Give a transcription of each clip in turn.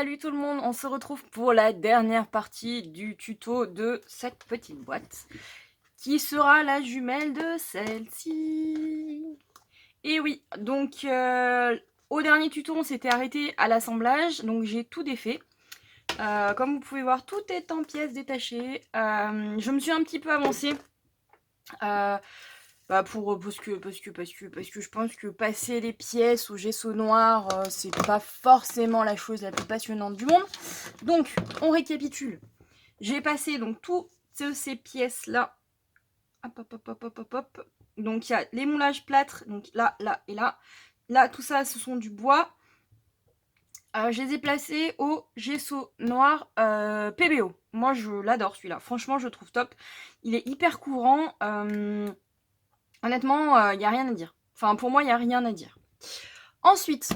Salut tout le monde, on se retrouve pour la dernière partie du tuto de cette petite boîte qui sera la jumelle de celle-ci. Et oui, donc au dernier tuto on s'était arrêté à l'assemblage, donc j'ai tout défait. Comme vous pouvez voir, tout est en pièces détachées. Je me suis un petit peu avancée. Parce que je pense que passer les pièces au gesso noir, c'est pas forcément la chose la plus passionnante du monde. Donc, on récapitule. J'ai passé donc toutes ces pièces-là. Hop, hop, hop, hop, hop, hop, hop. Donc, il y a les moulages plâtre, donc là, là et là. Là, tout ça, ce sont du bois. Je les ai placés au gesso noir PBO. Moi, je l'adore celui-là. Franchement, je le trouve top. Il est hyper courant. Honnêtement, il n'y a rien à dire. Enfin, pour moi, il n'y a rien à dire. Ensuite,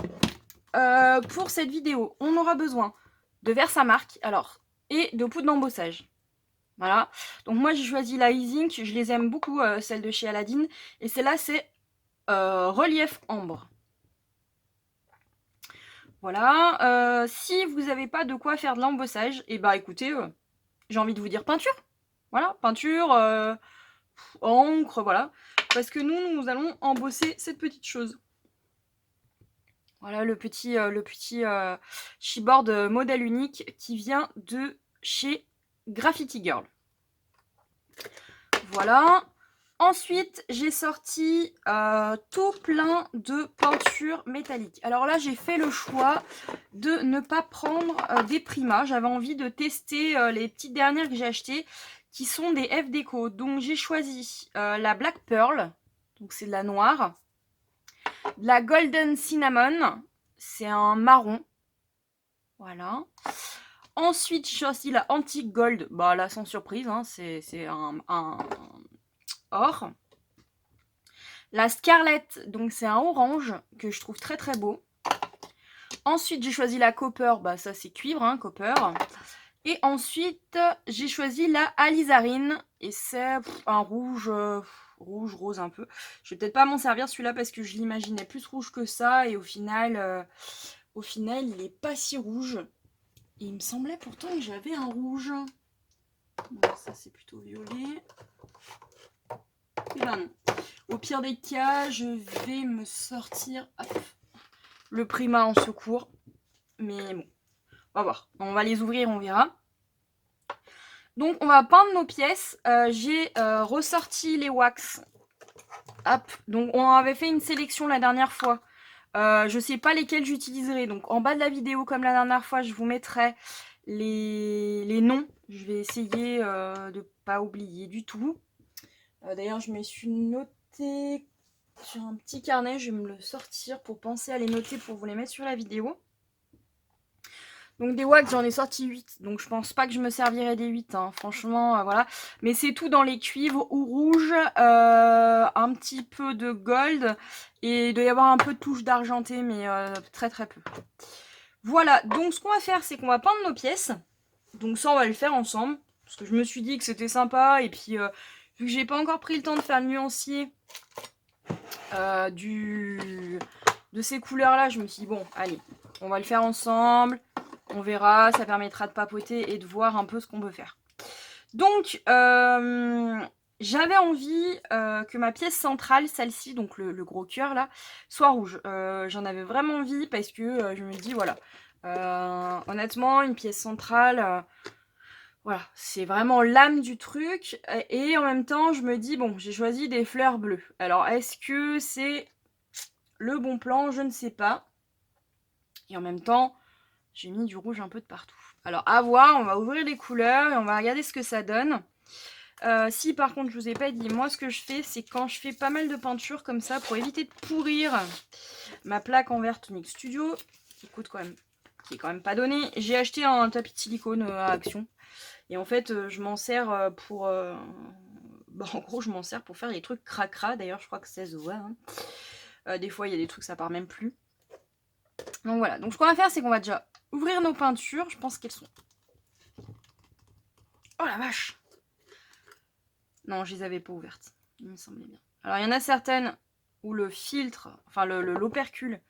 pour cette vidéo, on aura besoin de Versamark, alors, et de poudre d'embossage. Voilà. Donc moi, j'ai choisi la Easink. Je les aime beaucoup, celles de chez Aladdin. Et celle-là, c'est Relief Ambre. Voilà. Si vous n'avez pas de quoi faire de l'embossage, et bah écoutez, j'ai envie de vous dire peinture. Voilà, peinture, encre, voilà. Parce que nous allons embosser cette petite chose. Voilà le petit chipboard modèle unique qui vient de chez Graffiti Girl. Voilà. Ensuite, j'ai sorti tout plein de peintures métalliques. Alors là, j'ai fait le choix de ne pas prendre des Prima. J'avais envie de tester les petites dernières que j'ai achetées, qui sont des F Déco. Donc j'ai choisi la Black Pearl, donc c'est de la noire. La Golden Cinnamon, c'est un marron. Voilà. Ensuite, j'ai choisi la Antique Gold. Bah là, sans surprise, hein, c'est un or. La Scarlett, donc c'est un orange que je trouve très très beau. Ensuite, j'ai choisi la Copper. Bah ça, c'est cuivre, hein, Copper. Et ensuite, j'ai choisi la Alizarine. Et c'est un rouge... rouge, rose un peu. Je vais peut-être pas m'en servir celui-là parce que je l'imaginais plus rouge que ça. Et au final, il est pas si rouge. Et il me semblait pourtant que j'avais un rouge. Bon, ça c'est plutôt violet. Et ben non. Au pire des cas, je vais me sortir le Prima en secours. Mais bon, on va voir. On va les ouvrir, on verra. Donc on va peindre nos pièces. J'ai ressorti les wax. Hop. Donc on avait fait une sélection la dernière fois. Je sais pas lesquels j'utiliserai. Donc en bas de la vidéo, comme la dernière fois, je vous mettrai les noms. Je vais essayer de ne pas oublier du tout. D'ailleurs, je me suis noté sur un petit carnet. Je vais me le sortir pour penser à les noter pour vous les mettre sur la vidéo. Donc des wax, j'en ai sorti 8. Donc je pense pas que je me servirai des 8. Hein. Franchement, voilà. Mais c'est tout dans les cuivres ou rouge. Un petit peu de gold. Et il doit y avoir un peu de touche d'argenté, mais très très peu. Voilà. Donc ce qu'on va faire, c'est qu'on va peindre nos pièces. Donc ça, on va le faire ensemble. Parce que je me suis dit que c'était sympa. Et puis, vu que j'ai pas encore pris le temps de faire le nuancier de ces couleurs-là, je me suis dit, bon, allez, on va le faire ensemble. On verra, ça permettra de papoter et de voir un peu ce qu'on peut faire. Donc, j'avais envie que ma pièce centrale, celle-ci, donc le gros cœur là, soit rouge. J'en avais vraiment envie parce que je me dis, voilà, honnêtement, une pièce centrale, voilà, c'est vraiment l'âme du truc. Et en même temps, je me dis, bon, j'ai choisi des fleurs bleues. Alors, est-ce que c'est le bon plan? Je ne sais pas. Et en même temps, j'ai mis du rouge un peu de partout. Alors, à voir, on va ouvrir les couleurs et on va regarder ce que ça donne. Si par contre, je vous ai pas dit, moi ce que je fais, c'est quand je fais pas mal de peinture comme ça, pour éviter de pourrir ma plaque en verre Tonic Studio, qui coûte quand même, qui est quand même pas donné, j'ai acheté un tapis de silicone à Action. Et en fait, je m'en sers pour... bah, en gros, je m'en sers pour faire des trucs cracra. D'ailleurs, je crois que ça se voit. Hein. Des fois, il y a des trucs, ça part même plus. Donc voilà. Donc ce qu'on va faire, c'est qu'on va déjà ouvrir nos peintures. Je pense qu'elles sont... Oh la vache! Non, je les avais pas ouvertes. Il me semblait bien. Alors, il y en a certaines où le filtre, enfin l'opercule,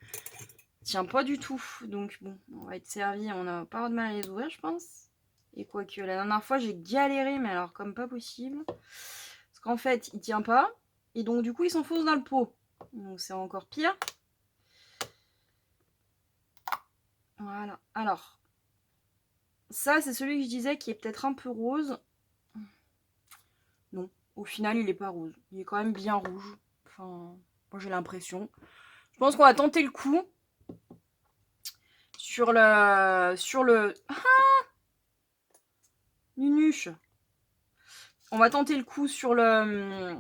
tient pas du tout. Donc bon, on va être servi. On n'a pas de mal à les ouvrir, je pense. Et quoique, la dernière fois, j'ai galéré, mais alors comme pas possible. Parce qu'en fait, il tient pas. Et donc, du coup, il s'enfonce dans le pot. Donc, c'est encore pire. Voilà. Alors, ça, c'est celui que je disais qui est peut-être un peu rose. Non, au final, il est pas rose. Il est quand même bien rouge. Enfin, moi, j'ai l'impression. Je pense qu'on va tenter le coup. Sur le... Ah, Nunuche. On va tenter le coup sur le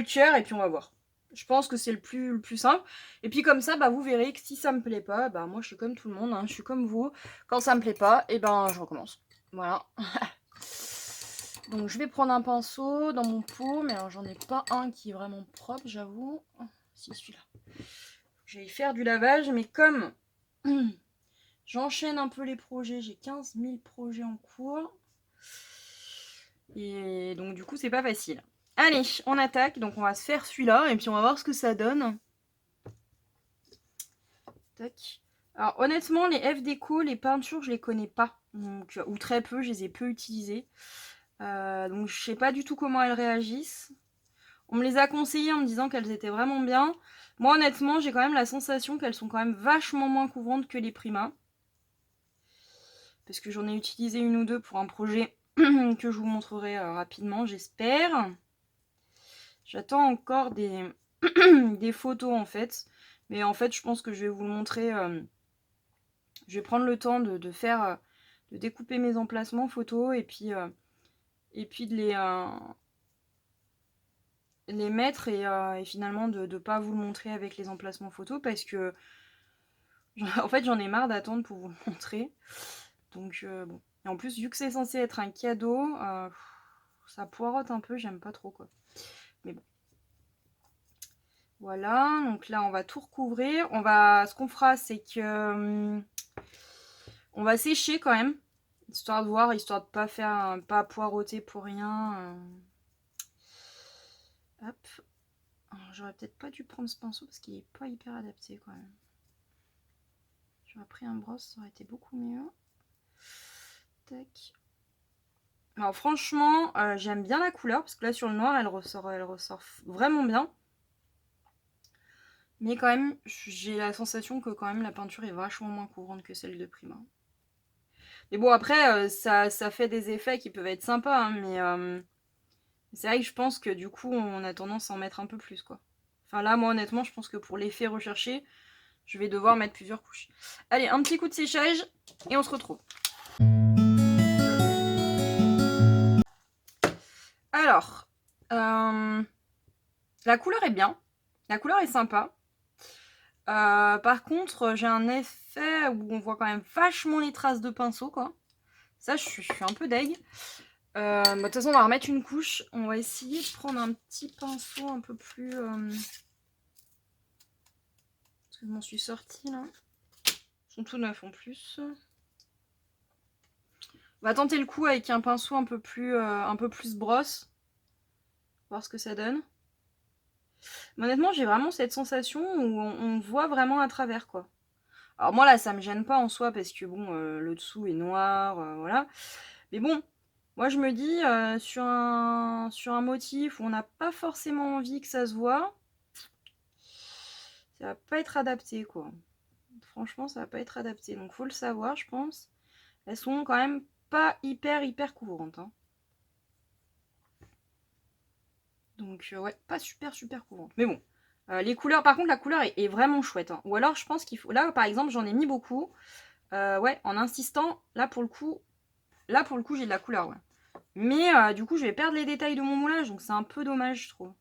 cœur et puis on va voir. Je pense que c'est le plus simple. Et puis comme ça, bah, vous verrez que si ça me plaît pas, bah, moi je suis comme tout le monde, hein, je suis comme vous. Quand ça me plaît pas, et ben je recommence. Voilà. Donc je vais prendre un pinceau dans mon pot, mais alors j'en ai pas un qui est vraiment propre, j'avoue. Si, celui-là. J'allais faire du lavage, mais comme j'enchaîne un peu les projets, j'ai 15 000 projets en cours. Et donc du coup c'est pas facile. Allez, on attaque, donc on va se faire celui-là, et puis on va voir ce que ça donne. Tac. Alors honnêtement, les F déco, les peintures, je les connais pas. Donc, ou très peu, je les ai peu utilisées. Donc je sais pas du tout comment elles réagissent. On me les a conseillées en me disant qu'elles étaient vraiment bien. Moi honnêtement, j'ai quand même la sensation qu'elles sont quand même vachement moins couvrantes que les Prima. Parce que j'en ai utilisé une ou deux pour un projet que je vous montrerai rapidement, j'espère. J'attends encore des, des photos en fait. Mais en fait, je pense que je vais vous le montrer. Je vais prendre le temps de faire, de découper mes emplacements photos et puis de les mettre et finalement de ne pas vous le montrer avec les emplacements photos parce que en fait j'en ai marre d'attendre pour vous le montrer. Donc bon. Et en plus, vu que c'est censé être un cadeau, ça poirote un peu, j'aime pas trop quoi. Mais bon. Voilà, donc là on va tout recouvrir. Ce qu'on fera, c'est que on va sécher quand même, histoire de voir, histoire de pas faire, pas poireauter pour rien. Hop. J'aurais peut-être pas dû prendre ce pinceau parce qu'il est pas hyper adapté quand même. J'aurais pris un brosse, ça aurait été beaucoup mieux. Tac. Alors franchement, j'aime bien la couleur parce que là sur le noir, elle ressort vraiment bien. Mais quand même, j'ai la sensation que quand même la peinture est vachement moins couvrante que celle de Prima. Mais bon, après, ça fait des effets qui peuvent être sympas, hein, mais c'est vrai que je pense que du coup, on a tendance à en mettre un peu plus, quoi. Enfin là, moi honnêtement, je pense que pour l'effet recherché, je vais devoir mettre plusieurs couches. Allez, un petit coup de séchage et on se retrouve. Alors, la couleur est bien. La couleur est sympa. Par contre, j'ai un effet où on voit quand même vachement les traces de pinceau, quoi. Ça, je suis un peu deg. De toute façon, on va remettre une couche. On va essayer de prendre un petit pinceau un peu plus... Parce que je m'en suis sortie, là. Ils sont tout neufs, en plus. On va tenter le coup avec un pinceau un peu plus brosse. Voir ce que ça donne. Mais honnêtement, j'ai vraiment cette sensation où on voit vraiment à travers, quoi. Alors moi, là, ça me gêne pas en soi, parce que, bon, le dessous est noir, voilà. Mais bon, moi, je me dis, sur un motif où on n'a pas forcément envie que ça se voit, ça va pas être adapté, quoi. Franchement, ça va pas être adapté. Donc, faut le savoir, je pense. Elles sont quand même pas hyper couvrantes, hein. Donc, ouais, pas super couvrantes. Mais bon, les couleurs, par contre, la couleur est vraiment chouette, hein. Ou alors, je pense qu'il faut... Là, par exemple, j'en ai mis beaucoup. Ouais, en insistant, là, pour le coup, j'ai de la couleur, ouais. Mais du coup, je vais perdre les détails de mon moulage, donc c'est un peu dommage, je trouve.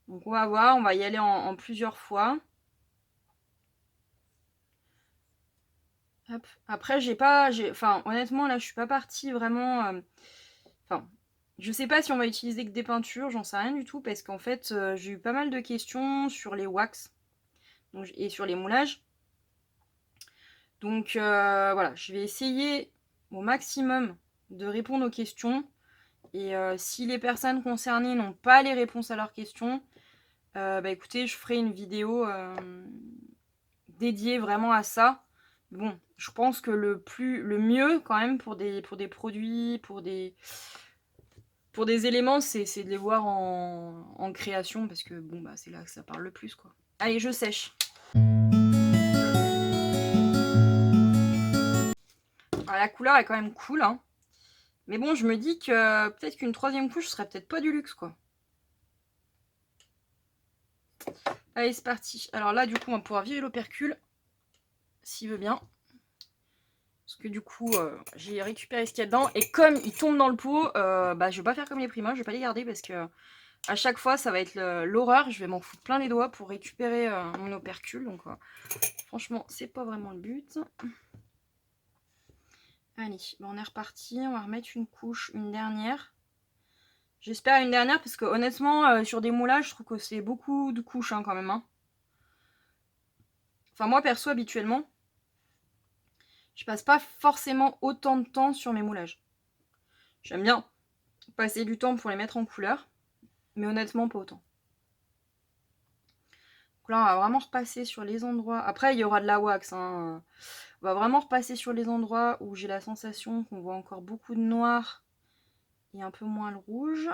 Donc on va voir, on va y aller en plusieurs fois. Hop. Après, enfin, honnêtement, là, je suis pas partie vraiment... Enfin, je sais pas si on va utiliser que des peintures, j'en sais rien du tout, parce qu'en fait, j'ai eu pas mal de questions sur les wax et sur les moulages. Donc voilà, je vais essayer au maximum de répondre aux questions. Et si les personnes concernées n'ont pas les réponses à leurs questions, Bah écoutez, je ferai une vidéo dédiée vraiment à ça. Bon, je pense que le mieux quand même pour des produits, pour des éléments, c'est de les voir en création, parce que bon, bah c'est là que ça parle le plus, quoi. Allez, je sèche. Alors, la couleur est quand même cool, hein. Mais bon, je me dis que peut-être qu'une troisième couche serait peut-être pas du luxe, quoi. Allez, c'est parti. Alors là, du coup, on va pouvoir virer l'opercule, s'il veut bien. Parce que du coup, j'ai récupéré ce qu'il y a dedans. Et comme il tombe dans le pot, bah, je vais pas faire comme les primas, je vais pas les garder parce que à chaque fois, ça va être l'horreur. Je vais m'en foutre plein les doigts pour récupérer mon opercule. Donc, franchement, c'est pas vraiment le but. Allez, bah, on est reparti. On va remettre une couche, une dernière. J'espère une dernière parce que honnêtement, sur des moulages, je trouve que c'est beaucoup de couches hein, quand même. Hein. Enfin, moi perso, habituellement, je passe pas forcément autant de temps sur mes moulages. J'aime bien passer du temps pour les mettre en couleur, mais honnêtement, pas autant. Donc là, on va vraiment repasser sur les endroits. Après, il y aura de la wax. Hein. On va vraiment repasser sur les endroits où j'ai la sensation qu'on voit encore beaucoup de noir et un peu moins le rouge.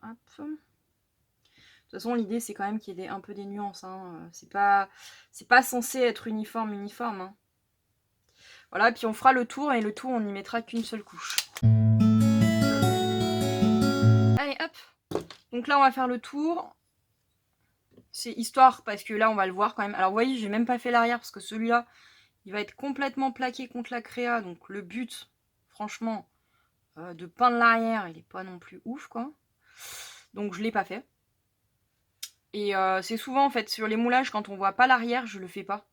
Hop. De toute façon, l'idée, c'est quand même qu'il y ait un peu des nuances. Hein. C'est pas censé être uniforme. Hein. Voilà, puis on fera le tour, et le tour, on n'y mettra qu'une seule couche. Allez, hop. Donc là, on va faire le tour. C'est histoire, parce que là, on va le voir quand même. Alors, vous voyez, j'ai même pas fait l'arrière, parce que celui-là, il va être complètement plaqué contre la créa. Donc, le but, franchement, de peindre l'arrière, il est pas non plus ouf, quoi. Donc, je l'ai pas fait. Et c'est souvent, en fait, sur les moulages, quand on voit pas l'arrière, je le fais pas.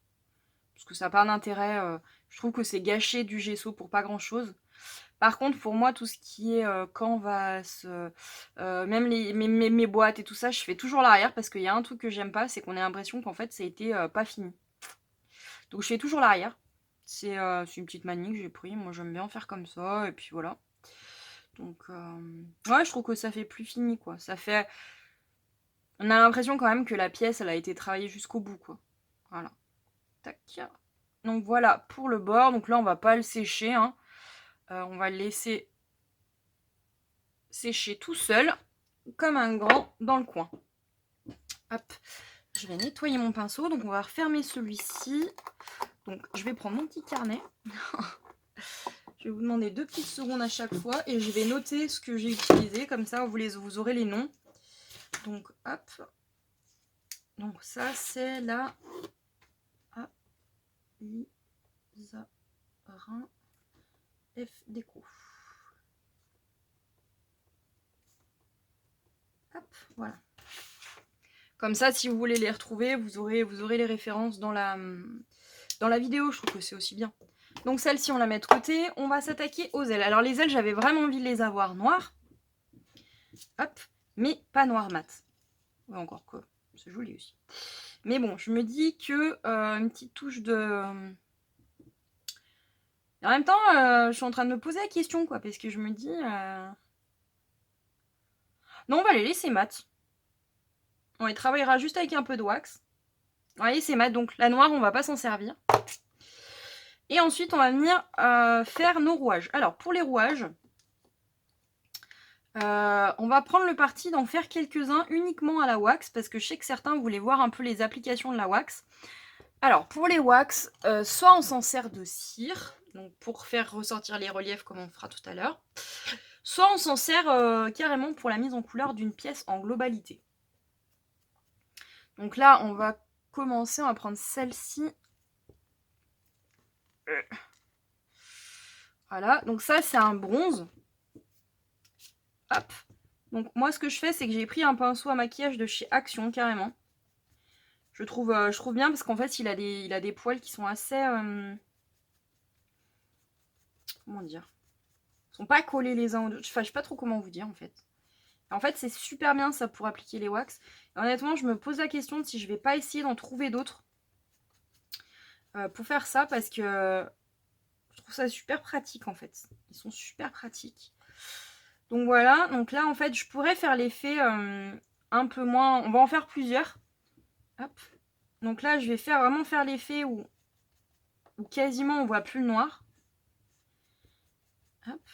Parce que ça n'a pas d'intérêt. Je trouve que c'est gâcher du gesso pour pas grand-chose. Par contre, pour moi, tout ce qui est canvas, même mes boîtes et tout ça, je fais toujours l'arrière parce qu'il y a un truc que j'aime pas, c'est qu'on a l'impression qu'en fait, ça a été pas fini. Donc, je fais toujours l'arrière. C'est une petite manie que j'ai pris. Moi, j'aime bien faire comme ça. Et puis voilà. Donc, ouais, je trouve que ça fait plus fini, quoi. Ça fait... On a l'impression quand même que la pièce, elle a été travaillée jusqu'au bout, quoi. Voilà. Tac. Donc, voilà pour le bord. Donc là, on va pas le sécher, hein. On va le laisser sécher tout seul, comme un grand dans le coin. Hop, je vais nettoyer mon pinceau. Donc on va refermer celui-ci. Donc je vais prendre mon petit carnet. Je vais vous demander 2 petites secondes à chaque fois et je vais noter ce que j'ai utilisé. Comme ça, vous aurez les noms. Donc hop. Donc ça, c'est la Alizarin F Déco. Hop, voilà. Comme ça, si vous voulez les retrouver, vous aurez les références dans la vidéo. Je trouve que c'est aussi bien. Donc celle-ci, on la met de côté. On va s'attaquer aux ailes. Alors les ailes, j'avais vraiment envie de les avoir noires. Hop, mais pas noir mat. Ouais, encore que c'est joli aussi. Mais bon, je me dis que une petite touche de... En même temps, je suis en train de me poser la question, quoi, parce que je me dis... Non, on va les laisser mat. On les travaillera juste avec un peu de wax. Vous voyez, c'est mat, donc la noire, on va pas s'en servir. Et ensuite, on va venir faire nos rouages. Alors, pour les rouages, on va prendre le parti d'en faire quelques-uns uniquement à la wax, parce que je sais que certains voulaient voir un peu les applications de la wax. Alors, pour les wax, soit on s'en sert de cire, donc pour faire ressortir les reliefs comme on fera tout à l'heure, soit on s'en sert carrément pour la mise en couleur d'une pièce en globalité. Donc là, on va commencer, on va prendre celle-ci. Voilà, donc ça c'est un bronze. Hop. Donc moi ce que je fais, c'est que j'ai pris un pinceau à maquillage de chez Action carrément. Je trouve bien parce qu'en fait il a des poils qui sont assez... comment dire, ils sont pas collés les uns aux autres. Enfin, je sais pas trop comment vous dire en fait. En fait c'est super bien ça pour appliquer les wax. Et honnêtement je me pose la question de si je vais pas essayer d'en trouver d'autres pour faire ça, parce que je trouve ça super pratique en fait. Ils sont super pratiques. Donc voilà, donc là en fait je pourrais faire l'effet un un peu moins. On va en faire plusieurs. Hop. Donc là, je vais vraiment faire l'effet où quasiment on voit plus le noir. Hop.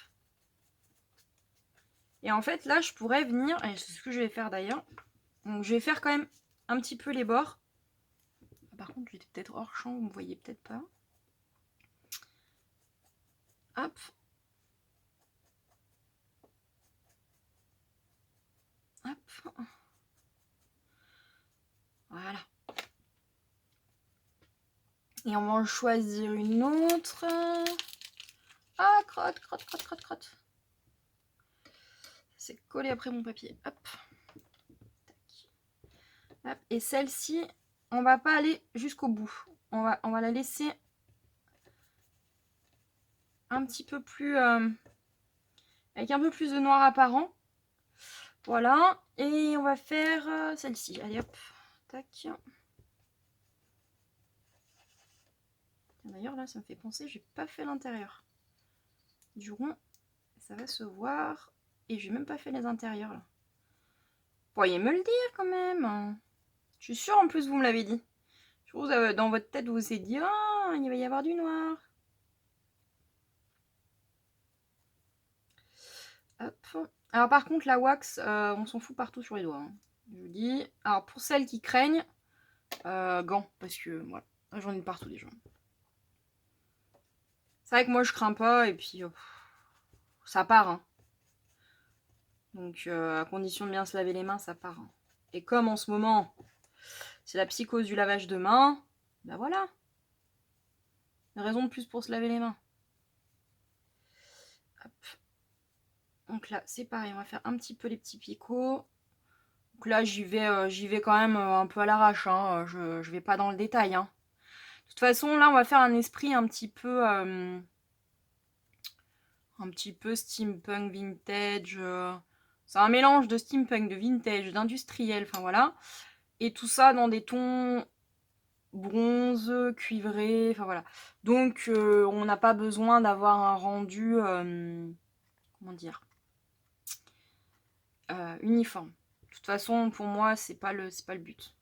Et en fait, là, je pourrais venir, et c'est ce que je vais faire d'ailleurs. Donc je vais faire quand même un petit peu les bords. Par contre, j'étais peut-être hors champ, vous ne me voyez peut-être pas. Hop. Hop. Voilà. Et on va en choisir une autre. Ah, crotte, crotte, crotte, crotte, crotte. C'est collé après mon papier. Hop. Hop. Et celle-ci, on va pas aller jusqu'au bout. On va la laisser un petit peu plus... avec un peu plus de noir apparent. Voilà. Et on va faire celle-ci. Allez, hop. Tac. D'ailleurs, là, ça me fait penser, j'ai pas fait l'intérieur du rond. Ça va se voir. Et j'ai même pas fait les intérieurs, là. Vous pourriez me le dire, quand même. Je suis sûre, en plus, vous me l'avez dit. Je trouve que dans votre tête, vous vous êtes dit, ah, il va y avoir du noir. Hop. Alors, par contre, la wax, on s'en fout partout sur les doigts. Hein. Je vous dis. Alors, pour celles qui craignent, gants. Parce que, voilà, j'en ai partout déjà. C'est vrai que moi, je crains pas. Et puis, ça part. Hein. Donc, à condition de bien se laver les mains, ça part. Hein. Et comme en ce moment, c'est la psychose du lavage de mains, ben voilà. Une raison de plus pour se laver les mains. Hop. Donc là, c'est pareil, on va faire un petit peu les petits picots. Donc là, j'y vais quand même un peu à l'arrache. Hein. Je vais pas dans le détail. Hein. De toute façon, là, on va faire un esprit un petit peu steampunk, vintage. C'est un mélange de steampunk, de vintage, d'industriel, enfin voilà. Et tout ça dans des tons bronze, cuivré, enfin voilà. Donc, on n'a pas besoin d'avoir un rendu, comment dire, uniforme. De toute façon, pour moi, c'est pas le but.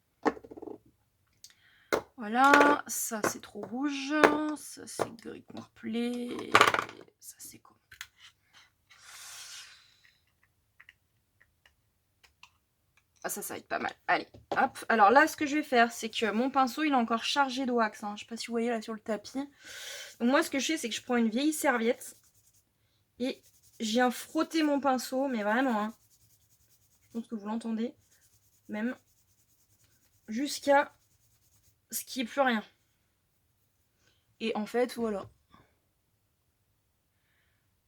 Voilà, ça c'est trop rouge, ça c'est gris complet, ça c'est quoi? Ah ça va être pas mal. Allez, hop. Alors là, ce que je vais faire, c'est que mon pinceau, il est encore chargé de wax. Hein. Je sais pas si vous voyez là sur le tapis. Donc moi, ce que je fais, c'est que je prends une vieille serviette et je viens frotter mon pinceau, mais vraiment, hein, je pense que vous l'entendez, même, jusqu'à ce qu'il n'y ait plus rien. Et en fait, voilà.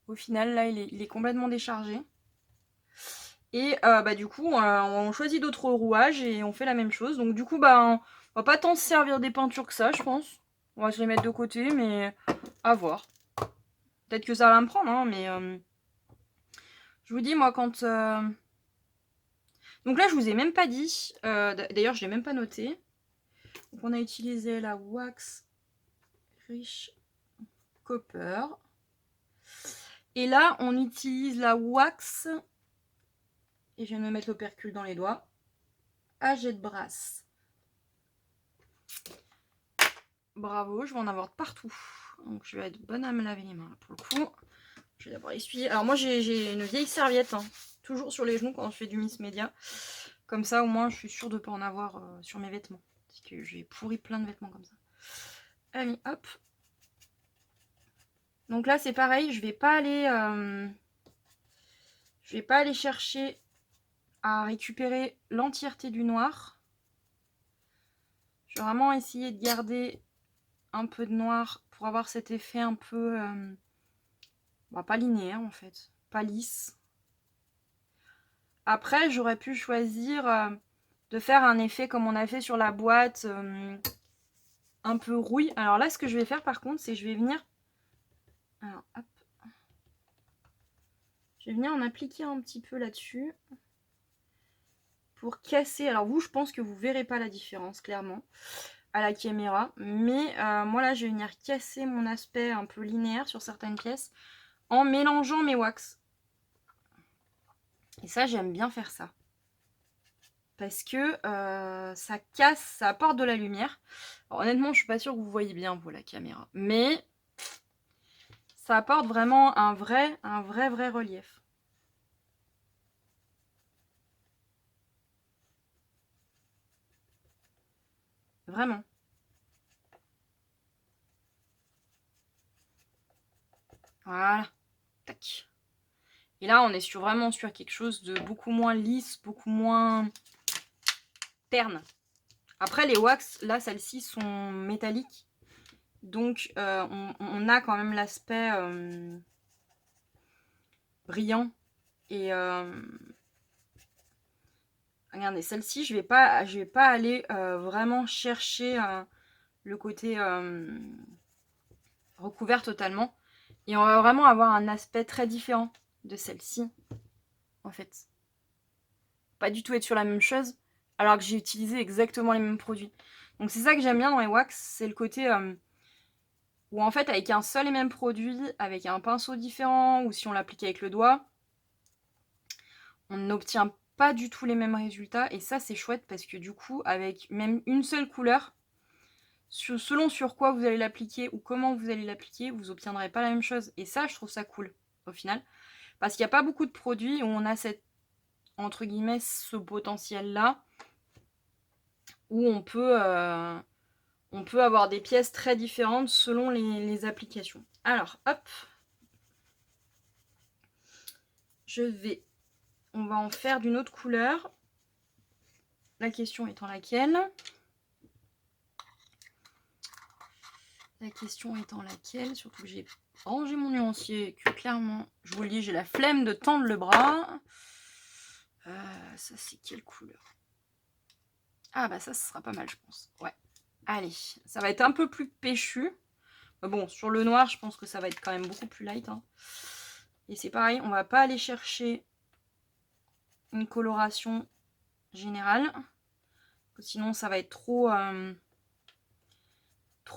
Au final, là, il est complètement déchargé. Et du coup, on choisit d'autres rouages et on fait la même chose. Donc du coup, on va pas tant se servir des peintures que ça, je pense. On va se les mettre de côté, mais à voir. Peut-être que ça va me prendre, hein, mais je vous dis, moi, quand... Donc là, je vous ai même pas dit. D'ailleurs, je l'ai même pas noté. Donc on a utilisé la wax Rich Copper. Et là, on utilise la wax... Et je viens de me mettre l'opercule dans les doigts. À jet de brasse. Bravo, je vais en avoir de partout. Donc je vais être bonne à me laver les mains pour le coup. Je vais d'abord essuyer. Alors moi j'ai une vieille serviette, hein, toujours sur les genoux quand je fais du Miss Média. Comme ça au moins je suis sûre de ne pas en avoir sur mes vêtements. Parce que j'ai pourri plein de vêtements comme ça. Allez, hop. Donc là c'est pareil, je vais pas aller chercher à récupérer l'entièreté du noir. Je vais vraiment essayer de garder un peu de noir pour avoir cet effet un peu pas linéaire en fait, pas lisse. Après j'aurais pu choisir de faire un effet comme on a fait sur la boîte, un peu rouille. Alors là ce que je vais faire par contre c'est que je vais venir, alors hop, je vais venir en appliquer un petit peu là-dessus pour casser. Alors vous, je pense que vous verrez pas la différence clairement à la caméra, mais moi là je vais venir casser mon aspect un peu linéaire sur certaines pièces en mélangeant mes wax. Et ça, j'aime bien faire ça. parce que ça casse, ça apporte de la lumière. Alors, honnêtement, je suis pas sûre que vous voyez bien, vous, la caméra. Mais ça apporte vraiment un vrai relief. Vraiment. Voilà. Tac. Et là, on est vraiment sur quelque chose de beaucoup moins lisse, beaucoup moins terne. Après, les wax, là, celles-ci sont métalliques. Donc, on a quand même l'aspect brillant. Et regardez, celle-ci, je vais pas aller vraiment chercher le côté recouvert totalement. Et on va vraiment avoir un aspect très différent de celle-ci, en fait. Pas du tout être sur la même chose, alors que j'ai utilisé exactement les mêmes produits. Donc c'est ça que j'aime bien dans les wax, c'est le côté où en fait avec un seul et même produit, avec un pinceau différent, ou si on l'applique avec le doigt, on n'obtient pas du tout les mêmes résultats. Et ça c'est chouette parce que du coup avec même une seule couleur, selon sur quoi vous allez l'appliquer ou comment vous allez l'appliquer, vous obtiendrez pas la même chose. Et ça je trouve ça cool au final. Parce qu'il n'y a pas beaucoup de produits où on a cette, entre guillemets, ce potentiel là, où on peut avoir des pièces très différentes selon les applications. Alors, hop. On va en faire d'une autre couleur. La question étant laquelle? Surtout que j'ai rangé mon nuancier, que clairement, je vous le dis, j'ai la flemme de tendre le bras. Ça, c'est quelle couleur? Ah bah ça, ce sera pas mal, je pense. Ouais. Allez, ça va être un peu plus péchu. Bon, sur le noir, je pense que ça va être quand même beaucoup plus light. Hein. Et c'est pareil, on va pas aller chercher une coloration générale. Sinon, ça va être trop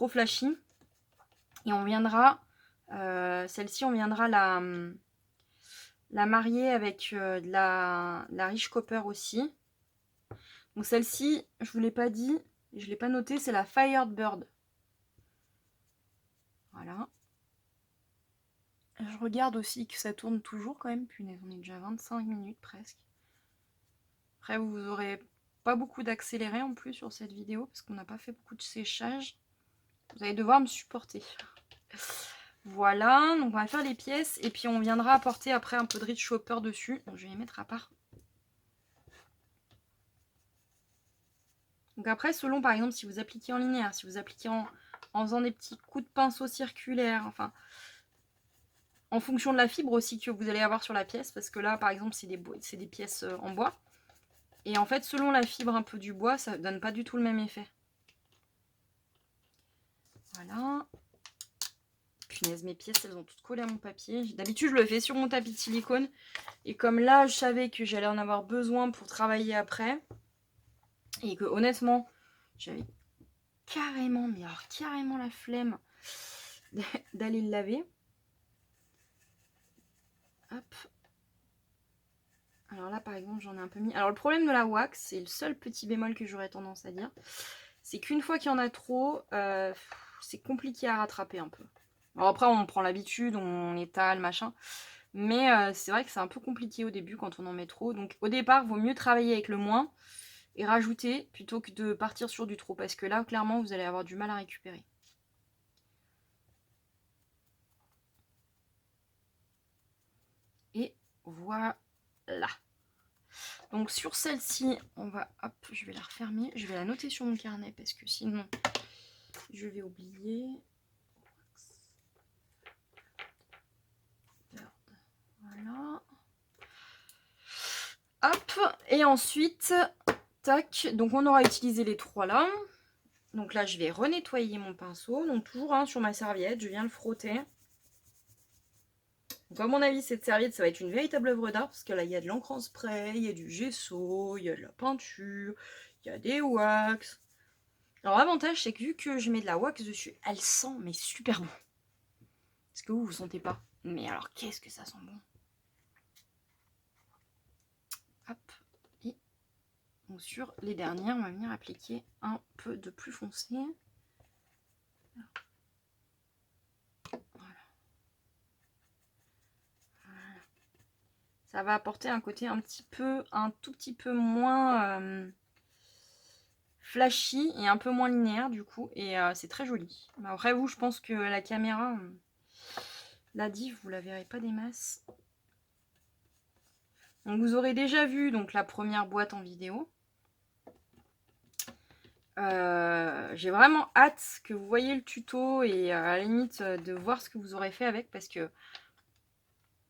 flashy. Et on viendra, celle-ci, on viendra la marier avec de la Rich Copper aussi. Donc celle-ci, je vous l'ai pas dit, je l'ai pas noté, c'est la Firebird. Voilà. Je regarde aussi que ça tourne toujours quand même. Punaise, on est déjà à 25 minutes presque. Après, vous aurez pas beaucoup d'accéléré en plus sur cette vidéo parce qu'on n'a pas fait beaucoup de séchage. Vous allez devoir me supporter. Voilà, donc on va faire les pièces et puis on viendra apporter après un peu de Rich Copper dessus. Donc je vais les mettre à part. Donc après, selon par exemple si vous appliquez en linéaire, si vous appliquez en faisant des petits coups de pinceau circulaires, enfin en fonction de la fibre aussi que vous allez avoir sur la pièce, parce que là par exemple c'est des pièces en bois. Et en fait selon la fibre un peu du bois, ça donne pas du tout le même effet. Voilà. Punaise, mes pièces elles ont toutes collé à mon papier. D'habitude je le fais sur mon tapis de silicone. Et comme là je savais que j'allais en avoir besoin pour travailler après, et que honnêtement j'avais carrément, mais alors carrément la flemme d'aller le laver. Hop. Alors là par exemple j'en ai un peu mis. Alors le problème de la wax, c'est le seul petit bémol que j'aurais tendance à dire, c'est qu'une fois qu'il y en a trop, c'est compliqué à rattraper un peu. Alors après on prend l'habitude, on étale, machin. Mais c'est vrai que c'est un peu compliqué au début quand on en met trop. Donc au départ, vaut mieux travailler avec le moins et rajouter plutôt que de partir sur du trop. Parce que là, clairement, vous allez avoir du mal à récupérer. Et voilà. Donc sur celle-ci, on va... Hop, je vais la refermer. Je vais la noter sur mon carnet parce que sinon, je vais oublier. Voilà. Hop, et ensuite, tac, donc on aura utilisé les trois là. Donc là, je vais renettoyer mon pinceau. Donc toujours sur ma serviette, je viens le frotter. Donc à mon avis, cette serviette, ça va être une véritable œuvre d'art parce que là, il y a de l'encre en spray, il y a du gesso, il y a de la peinture, il y a des wax. Alors l'avantage, c'est que vu que je mets de la wax dessus, elle sent mais super bon. Est-ce que vous sentez pas? Mais alors, qu'est-ce que ça sent bon? Hop. Et Donc sur les dernières, on va venir appliquer un peu de plus foncé. Voilà. Ça va apporter un côté un tout petit peu moins flashy et un peu moins linéaire du coup. Et c'est très joli. Mais après vous, je pense que la caméra, la div, vous la verrez pas des masses. Donc vous aurez déjà vu donc la première boîte en vidéo. J'ai vraiment hâte que vous voyez le tuto et à la limite de voir ce que vous aurez fait avec, parce que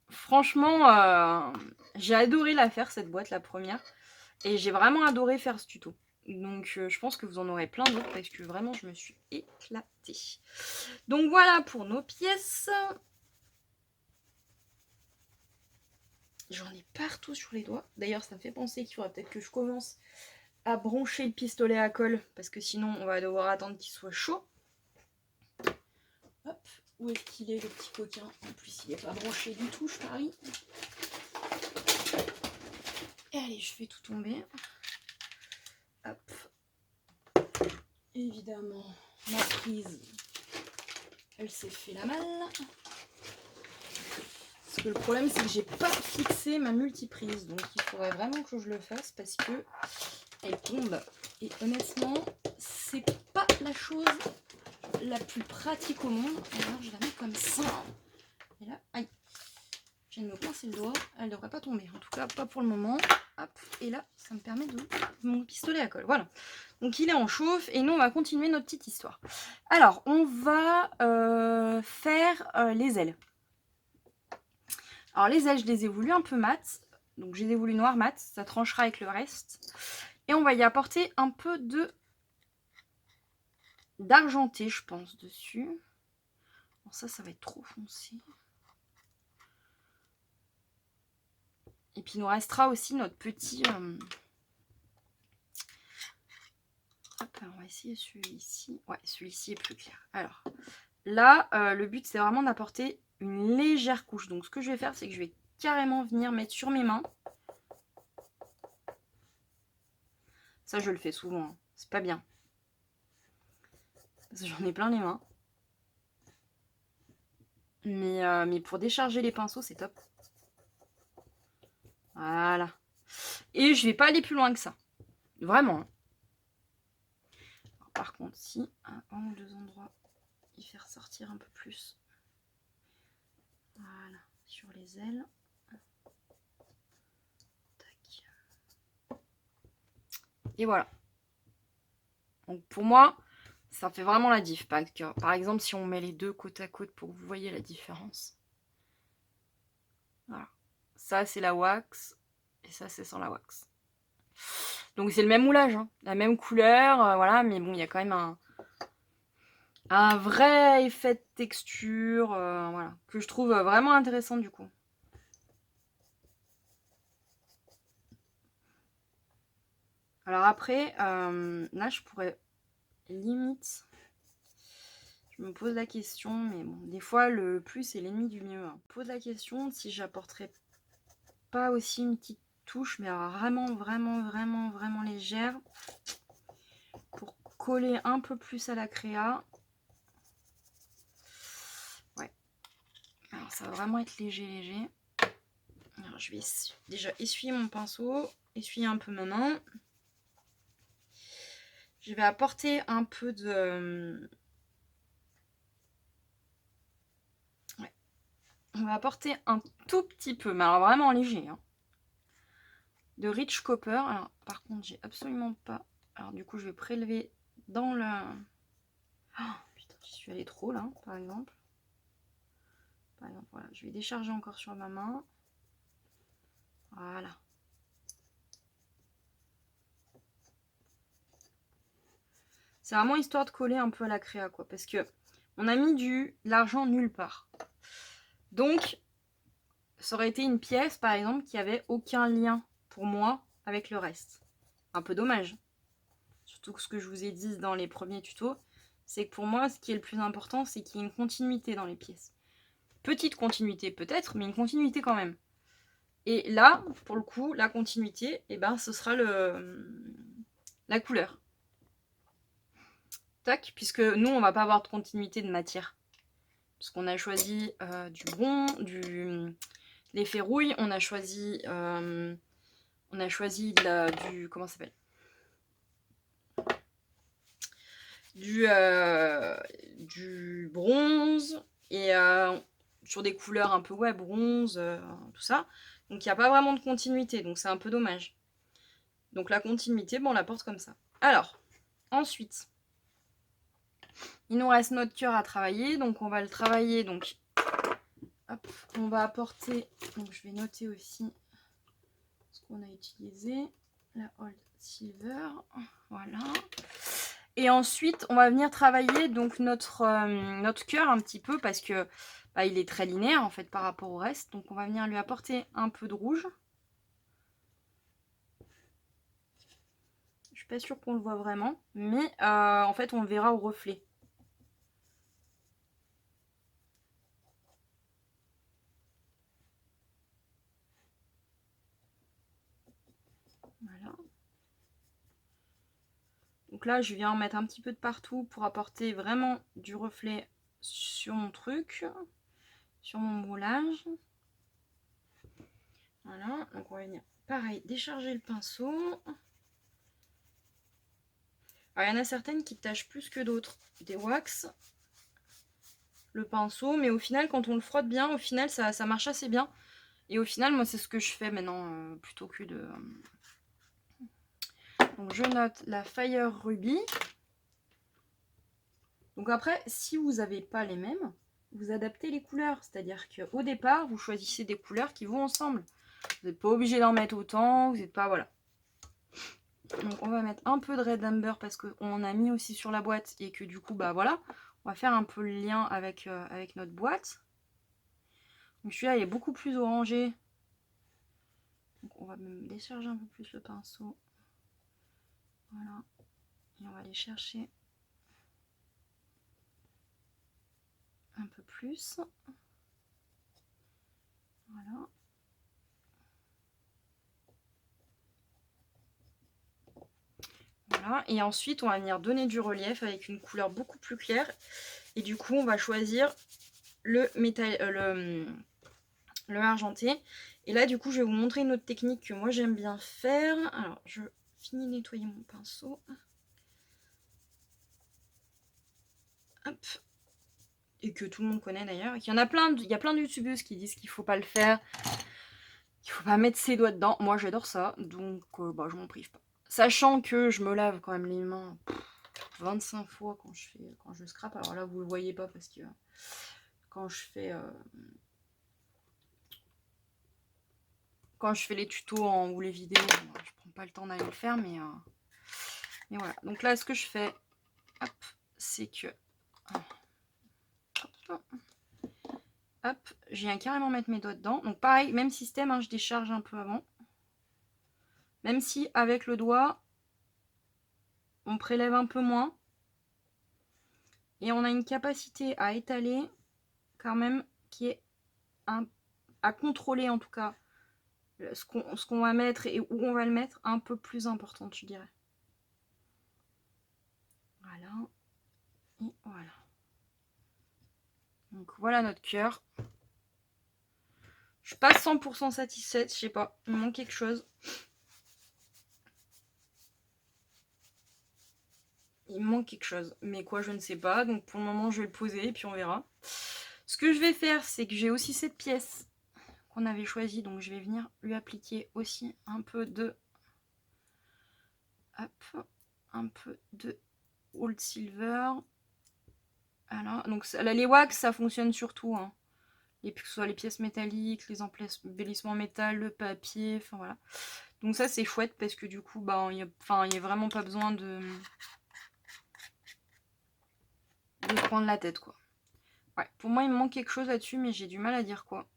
franchement j'ai adoré la faire, cette boîte, la première, et j'ai vraiment adoré faire ce tuto. Donc je pense que vous en aurez plein d'autres parce que vraiment je me suis éclatée. Donc voilà pour nos pièces. J'en ai partout sur les doigts. D'ailleurs ça me fait penser qu'il faudra peut-être que je commence à broncher le pistolet à colle, parce que sinon on va devoir attendre qu'il soit chaud. Hop, où est-ce qu'il est le petit coquin? En plus il n'est pas branché du tout, je parie. Et allez, je fais tout tomber. Hop. Évidemment, ma prise, elle s'est fait la malle. Parce que le problème c'est que j'ai pas fixé ma multiprise, donc il faudrait vraiment que je le fasse parce que elle tombe. Et honnêtement, c'est pas la chose la plus pratique au monde. Alors je la mets comme ça. Et là, aïe, je viens de me coincer le doigt. Elle devrait pas tomber. En tout cas, pas pour le moment. Hop, et là, ça me permet de mon pistolet à colle. Voilà. Donc il est en chauffe et nous on va continuer notre petite histoire. Alors on va faire les ailes. Alors les ailes, je les ai voulues un peu mat. Donc je les ai voulues noir mat. Ça tranchera avec le reste. Et on va y apporter un peu d'argenté, je pense, dessus. Bon, ça va être trop foncé. Et puis il nous restera aussi notre petit... Hop, on va essayer celui-ci. Ouais, celui-ci est plus clair. Alors, là, le but, c'est vraiment d'apporter une légère couche. Donc, ce que je vais faire, c'est que je vais carrément venir mettre sur mes mains. Ça, je le fais souvent. Hein. C'est pas bien. Parce que j'en ai plein les mains. Mais pour décharger les pinceaux, c'est top. Voilà. Et je vais pas aller plus loin que ça. Vraiment. Alors, par contre, si à un ou deux endroits, il fait ressortir un peu plus. Voilà. Sur les ailes. Tac. Et voilà. Donc pour moi, ça fait vraiment la diff. Par exemple, si on met les deux côte à côte pour que vous voyez la différence. Voilà. Ça, c'est la wax. Et ça, c'est sans la wax. Donc c'est le même moulage, hein, la même couleur, voilà, mais bon, il y a quand même un vrai effet de texture, voilà, que je trouve vraiment intéressant du coup. Alors après, là, je pourrais limite... Je me pose la question, mais bon, des fois, le plus est l'ennemi du mieux. Hein. Je me pose la question si j'apporterais pas aussi une petite touche, mais alors vraiment légère, pour coller un peu plus à la créa. Ouais. Alors, ça va vraiment être léger. Alors, je vais déjà essuyer mon pinceau, essuyer un peu ma main. Je vais apporter un peu de... Ouais. On va apporter un tout petit peu, mais alors vraiment léger, hein, de Rich Copper. Alors, par contre, j'ai absolument pas... Alors, du coup, je vais prélever dans le... Oh, putain, j'y suis allée trop, là, par exemple. Voilà, je vais décharger encore sur ma main. Voilà. C'est vraiment histoire de coller un peu à la créa, quoi. Parce que on a mis de l'argent nulle part. Donc, ça aurait été une pièce, par exemple, qui avait aucun lien, pour moi, avec le reste. Un peu dommage. Surtout que ce que je vous ai dit dans les premiers tutos, c'est que pour moi, ce qui est le plus important, c'est qu'il y ait une continuité dans les pièces. Petite continuité peut-être, mais une continuité quand même. Et là, pour le coup, la continuité, et ben, ce sera la couleur. Tac, puisque nous, on va pas avoir de continuité de matière. Parce qu'on a choisi l'effet rouille, on a choisi du comment ça s'appelle, du bronze, et sur des couleurs un peu bronze, tout ça. Donc il n'y a pas vraiment de continuité, donc c'est un peu dommage. Donc la continuité, on la porte comme ça. Alors, ensuite, il nous reste notre cœur à travailler, donc on va le travailler. Donc, hop, on va apporter, donc je vais noter aussi ce qu'on a utilisé, la Old Silver, voilà. Et ensuite, on va venir travailler donc notre cœur un petit peu, parce que il est très linéaire en fait par rapport au reste. Donc on va venir lui apporter un peu de rouge. Je suis pas sûre qu'on le voit vraiment, mais en fait on le verra au reflet. Voilà. Donc là, je viens en mettre un petit peu de partout pour apporter vraiment du reflet sur mon truc, sur mon moulage. Voilà, donc on va venir, pareil, décharger le pinceau. Alors, il y en a certaines qui tâchent plus que d'autres des wax, le pinceau, mais au final, quand on le frotte bien, au final, ça marche assez bien. Et au final, moi, c'est ce que je fais maintenant, plutôt que de... Donc, je note la Fire Ruby. Donc après, si vous n'avez pas les mêmes, vous adaptez les couleurs. C'est-à-dire qu'au départ, vous choisissez des couleurs qui vont ensemble. Vous n'êtes pas obligé d'en mettre autant, vous n'êtes pas... Voilà. Donc on va mettre un peu de Red Amber parce qu'on en a mis aussi sur la boîte et que du coup, voilà. On va faire un peu le lien avec notre boîte. Donc celui-là, il est beaucoup plus orangé. Donc on va même décharger un peu plus le pinceau. Voilà. Et on va aller chercher un peu plus. Voilà. Voilà. Et ensuite, on va venir donner du relief avec une couleur beaucoup plus claire. Et du coup, on va choisir le métal, le argenté. Et là, du coup, je vais vous montrer une autre technique que moi j'aime bien faire. Alors, je finis de nettoyer mon pinceau. Hop. Et que tout le monde connaît d'ailleurs. Il y a plein de youtubeuses qui disent qu'il faut pas le faire. Il faut pas mettre ses doigts dedans. Moi, j'adore ça. Donc, je m'en prive pas. Sachant que je me lave quand même les mains 25 fois quand je scrape. Alors là, vous le voyez pas parce que quand je fais les tutos ou les vidéos, je prends pas le temps d'aller le faire, mais voilà. Donc là, ce que je fais, c'est que hop, je viens carrément mettre mes doigts dedans. Donc pareil, même système, hein, je décharge un peu avant. Même si avec le doigt, on prélève un peu moins. Et on a une capacité à étaler quand même qui est à contrôler en tout cas ce qu'on va mettre et où on va le mettre un peu plus importante, je dirais. Voilà. Et voilà. Donc voilà notre cœur. Je suis pas 100% satisfaite, je sais pas, il me manque quelque chose. Il me manque quelque chose, mais quoi, je ne sais pas. Donc pour le moment, je vais le poser et puis on verra. Ce que je vais faire, c'est que j'ai aussi cette pièce qu'on avait choisie, donc je vais venir lui appliquer aussi un peu de... Hop, un peu de Old Silver. Voilà, donc les wax, ça fonctionne surtout, hein. Et que ce soit les pièces métalliques, les embellissements métal, le papier, enfin voilà. Donc ça, c'est chouette parce que du coup, il n'y a vraiment pas besoin de prendre la tête, quoi. Ouais, pour moi, il me manque quelque chose là-dessus, mais j'ai du mal à dire quoi.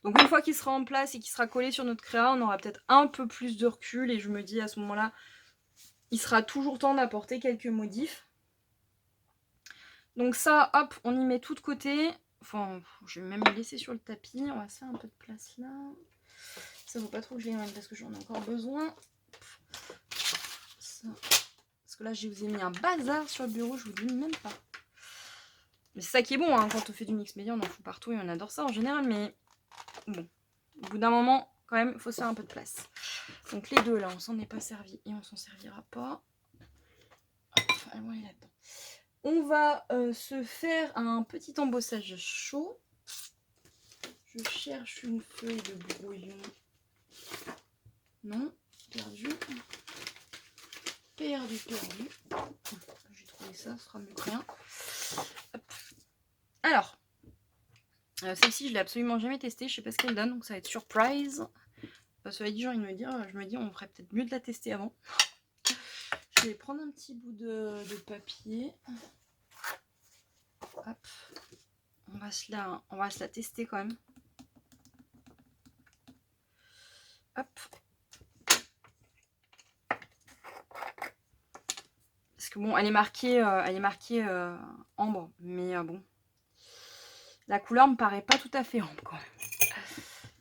Donc une fois qu'il sera en place et qu'il sera collé sur notre créa, on aura peut-être un peu plus de recul et je me dis à ce moment-là, il sera toujours temps d'apporter quelques modifs. Donc ça, hop, on y met tout de côté. Enfin, je vais même le laisser sur le tapis. On va se faire un peu de place là. Ça vaut pas trop que je les mette parce que j'en ai encore besoin. Ça. Parce que là, je vous ai mis un bazar sur le bureau, je vous dis même pas. Mais c'est ça qui est bon, hein, quand on fait du mix média, on en fout partout et on adore ça en général, mais bon, au bout d'un moment, quand même, il faut se faire un peu de place. Donc les deux là, on s'en est pas servi et on s'en servira pas. Hop, allons aller là-dedans. On va se faire un petit embossage chaud. Je cherche une feuille de brouillon. Non, perdu. Perdu. J'ai trouvé ça, ce sera mieux que rien. Hop. Alors, celle-ci, je l'ai absolument jamais testée. Je sais pas ce qu'elle donne, donc ça va être surprise. Cela dit, j'ai envie de me dire, je me dis, on ferait peut-être mieux de la tester avant. Je vais prendre un petit bout de papier. Hop. On va se la tester quand même. Hop. Parce que bon, elle est marquée ambre, mais bon. La couleur me paraît pas tout à fait ambre quand même.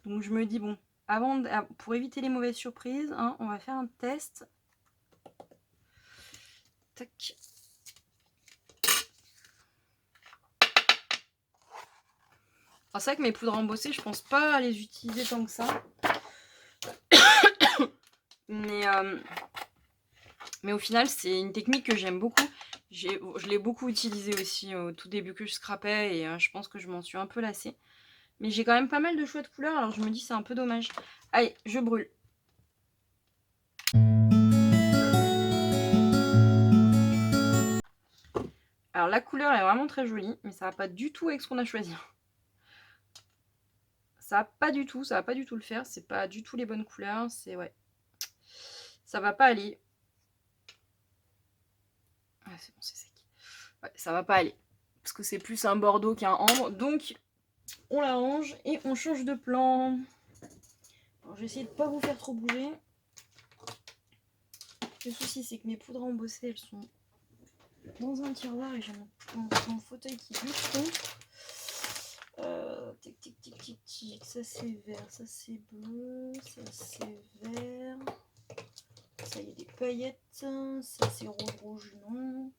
Donc je me dis, bon, pour éviter les mauvaises surprises, hein, on va faire un test. Tac. C'est vrai que mes poudres embossées, je pense pas les utiliser tant que ça. Mais au final, c'est une technique que j'aime beaucoup. Je l'ai beaucoup utilisée aussi au tout début que je scrapais et je pense que je m'en suis un peu lassée. Mais j'ai quand même pas mal de choix de couleurs, alors je me dis c'est un peu dommage. Allez, je brûle. Alors la couleur est vraiment très jolie, mais ça va pas du tout avec ce qu'on a choisi. Ça va pas du tout le faire, c'est pas du tout les bonnes couleurs, c'est ouais. Ça va pas aller. Ah c'est bon, c'est sec. Ouais, ça va pas aller. Parce que c'est plus un bordeaux qu'un ambre, donc on la range et on change de plan. Alors je vais essayer de pas vous faire trop bouger. Le souci c'est que mes poudres embossées elles sont dans un tiroir et j'ai mon fauteuil qui bute contre. Tic tic tic tic tic, ça c'est vert, ça c'est bleu, ça c'est vert. Ça y est des paillettes, ça c'est rouge non.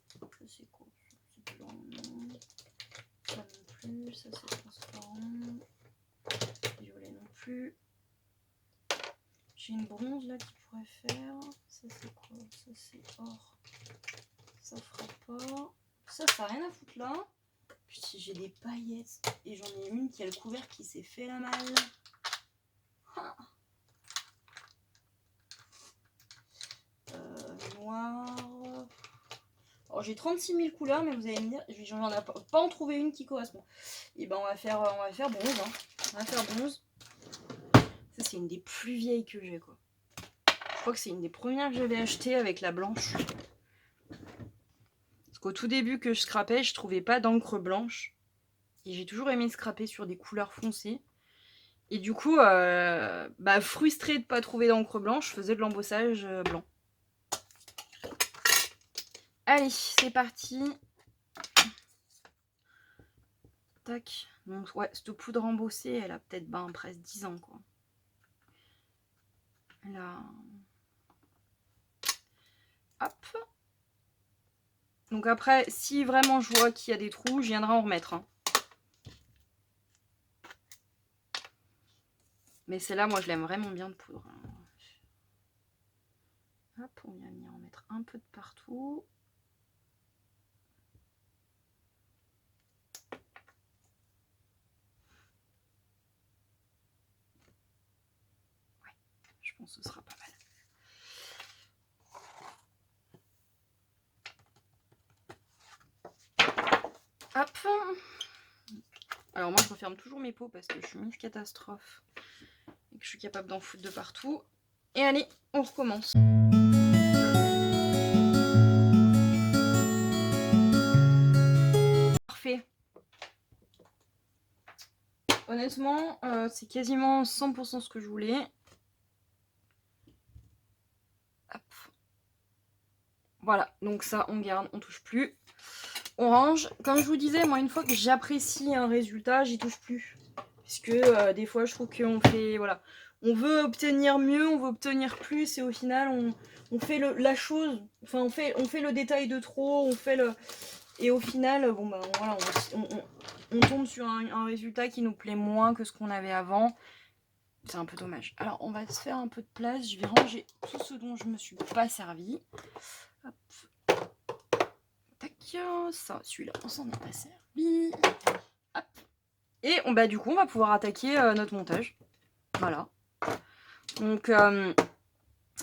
Ça c'est quoi? C'est blanc non. Ça non plus, ça c'est transparent. Violet non plus. J'ai une bronze là qui pourrait faire. Ça c'est quoi? Ça c'est or. Ça fera pas. Ça a rien à foutre là. Puis j'ai des paillettes. Et j'en ai une qui a le couvercle qui s'est fait la malle. Noir. Alors j'ai 36 000 couleurs, mais vous allez me dire, j'en ai pas en trouvé une qui correspond. Et ben on va faire bronze. Hein. On va faire bronze. Ça c'est une des plus vieilles que j'ai quoi. Je crois que c'est une des premières que j'avais achetées avec la blanche. Parce qu'au tout début que je scrapais, je trouvais pas d'encre blanche. Et j'ai toujours aimé scraper sur des couleurs foncées. Et du coup, frustrée de pas trouver d'encre blanche, je faisais de l'embossage blanc. Allez, c'est parti. Tac. Donc, ouais, cette poudre embossée, elle a peut-être presque 10 ans, quoi. Là. Hop. Donc après, si vraiment je vois qu'il y a des trous, je viendrai en remettre. Hein. Mais celle-là, moi, je l'aime vraiment bien de poudre. Hop, on vient venir en mettre un peu de partout. Ouais, je pense que ce sera pas mal. Hop. Alors moi je referme toujours mes pots parce que je suis une catastrophe et que je suis capable d'en foutre de partout. Et allez, on recommence. Parfait. Honnêtement, c'est quasiment 100% ce que je voulais. Hop. Voilà, donc ça on garde, on touche plus. orange. Comme je vous disais, moi, une fois que j'apprécie un résultat, j'y touche plus. Parce que des fois, je trouve qu'on fait... Voilà. On veut obtenir mieux, on veut obtenir plus, et au final, on fait la chose... Enfin, on fait le détail de trop, on fait le... Et au final, bon, ben, voilà, on tombe sur un résultat qui nous plaît moins que ce qu'on avait avant. C'est un peu dommage. Alors, on va se faire un peu de place. Je vais ranger tout ce dont je me suis pas servi. Hop. Tac, ça, celui-là, on s'en est pas servi. Hop. Et bah, du coup, on va pouvoir attaquer notre montage. Voilà. Donc,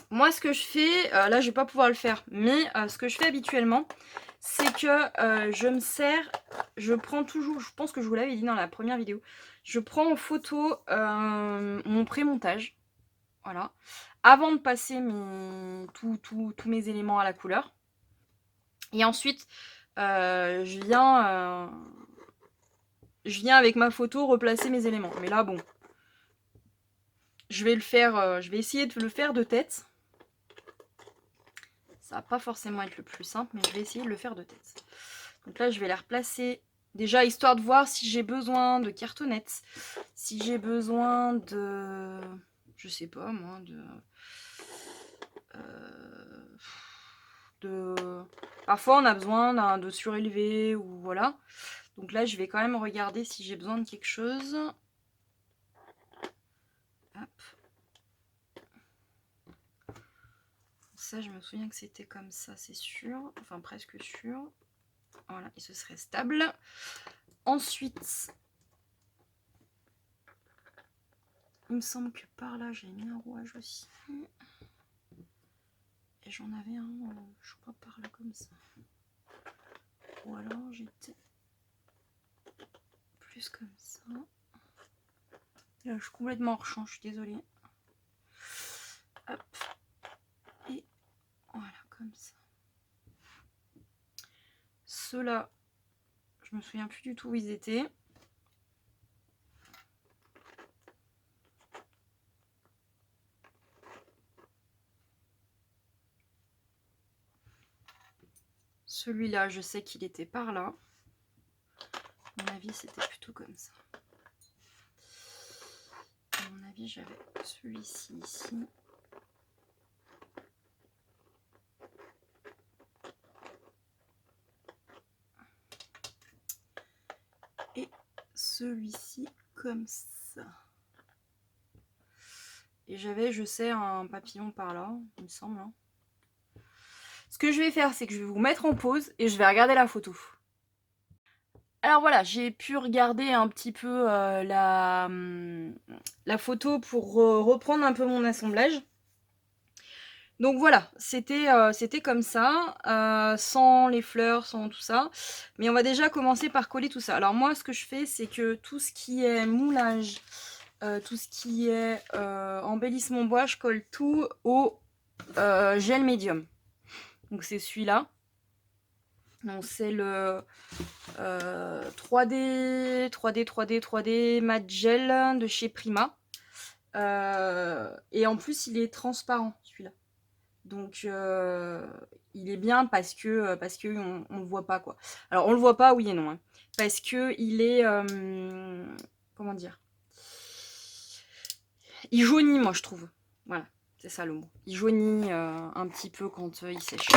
moi, ce que je fais, là, je vais pas pouvoir le faire, mais ce que je fais habituellement, c'est que je me sers, je prends toujours, je pense que je vous l'avais dit dans la première vidéo, je prends en photo mon pré-montage, voilà, avant de passer tous mes éléments à la couleur. Et ensuite, je viens avec ma photo replacer mes éléments. Mais là, bon, je vais essayer de le faire de tête. Ça va pas forcément être le plus simple, mais je vais essayer de le faire de tête. Donc là, je vais les replacer déjà, histoire de voir si j'ai besoin de cartonnettes, si j'ai besoin de... Je sais pas, moi, Parfois, on a besoin de surélevé ou voilà. Donc là, je vais quand même regarder si j'ai besoin de quelque chose. Hop. Ça, je me souviens que c'était comme ça, c'est sûr. Enfin, presque sûr. Voilà, et ce serait stable. Ensuite, il me semble que par là, j'ai mis un rouage aussi. Et j'en avais un, je crois, par là, comme ça. Ou alors, j'étais plus comme ça. Là, je suis complètement hors champ, je suis désolée. Hop. Et voilà, comme ça. Ceux-là, je me souviens plus du tout où ils étaient. Celui-là, je sais qu'il était par là. À mon avis, c'était plutôt comme ça. À mon avis, j'avais celui-ci ici. Et celui-ci comme ça. Et j'avais, je sais, un papillon par là, il me semble. Hein. Ce que je vais faire, c'est que je vais vous mettre en pause et je vais regarder la photo. Alors voilà, j'ai pu regarder un petit peu la photo pour reprendre un peu mon assemblage. Donc voilà, c'était comme ça, sans les fleurs, sans tout ça. Mais on va déjà commencer par coller tout ça. Alors moi, ce que je fais, c'est que tout ce qui est moulage, tout ce qui est embellissement bois, je colle tout au gel médium. Donc c'est celui-là. Donc c'est le 3D Matte Gel de chez Prima. Et en plus, il est transparent, celui-là. Donc il est bien parce que on le voit pas, quoi. Alors on le voit pas, oui et non. Hein. Parce que il est... comment dire, il jaunit, moi, je trouve. Voilà, c'est ça le mot. Il jaunit un petit peu quand il sèche.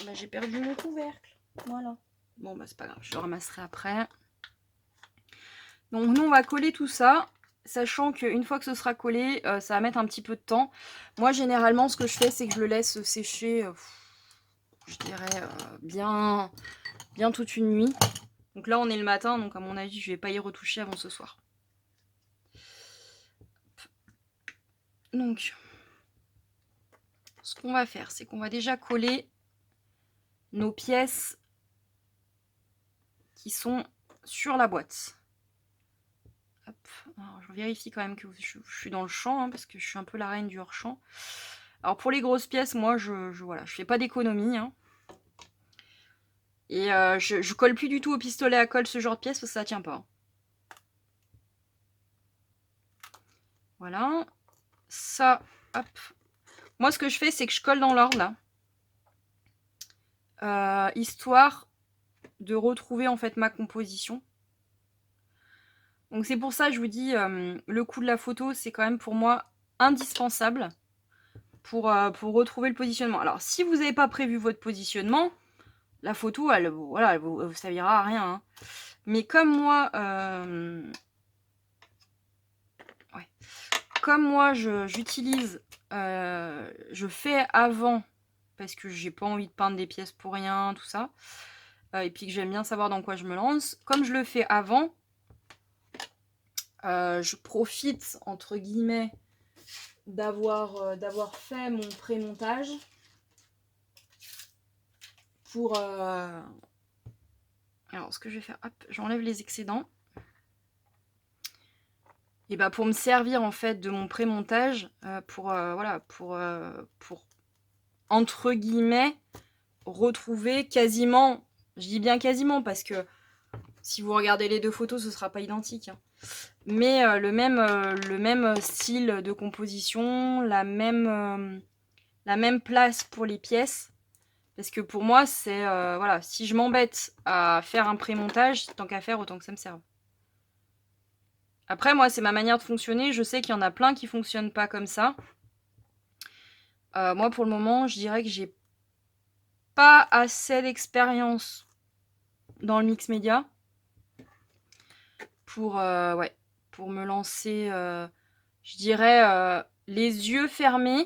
Bah, j'ai perdu mon couvercle. Voilà. Bon, bah, c'est pas grave, je le ramasserai après. Donc, nous, on va coller tout ça. Sachant qu'une fois que ce sera collé, ça va mettre un petit peu de temps. Moi, généralement, ce que je fais, c'est que je le laisse sécher, je dirais, bien toute une nuit. Donc là, on est le matin, donc à mon avis, je vais pas y retoucher avant ce soir. Donc, ce qu'on va faire, c'est qu'on va déjà coller nos pièces qui sont sur la boîte. Hop. Alors, je vérifie quand même que je suis dans le champ, hein, parce que je suis un peu la reine du hors-champ. Alors pour les grosses pièces, moi, voilà, je fais pas d'économie. Hein. Et je colle plus du tout au pistolet à colle ce genre de pièces, parce que ça tient pas. Voilà. Ça, hop. Moi, ce que je fais, c'est que je colle dans l'ordre, là. Histoire de retrouver en fait ma composition. Donc c'est pour ça que je vous dis, le coup de la photo, c'est quand même pour moi indispensable pour retrouver le positionnement. Alors si vous n'avez pas prévu votre positionnement, la photo, elle vous servira à rien. Hein. Mais comme moi, j'utilise, je fais avant, parce que j'ai pas envie de peindre des pièces pour rien, tout ça, et puis que j'aime bien savoir dans quoi je me lance. Comme je le fais avant, je profite, entre guillemets, d'avoir fait mon pré-montage pour... Alors, ce que je vais faire, hop, j'enlève les excédents. Et bah pour me servir en fait de mon pré-montage pour entre guillemets retrouver quasiment, je dis bien quasiment parce que si vous regardez les deux photos ce sera pas identique, hein, mais le même style de composition, la même place pour les pièces, parce que pour moi c'est voilà, si je m'embête à faire un pré-montage, tant qu'à faire autant que ça me serve. Après, moi, c'est ma manière de fonctionner. Je sais qu'il y en a plein qui fonctionnent pas comme ça. Moi, pour le moment, je dirais que j'ai pas assez d'expérience dans le mix média pour me lancer, je dirais, les yeux fermés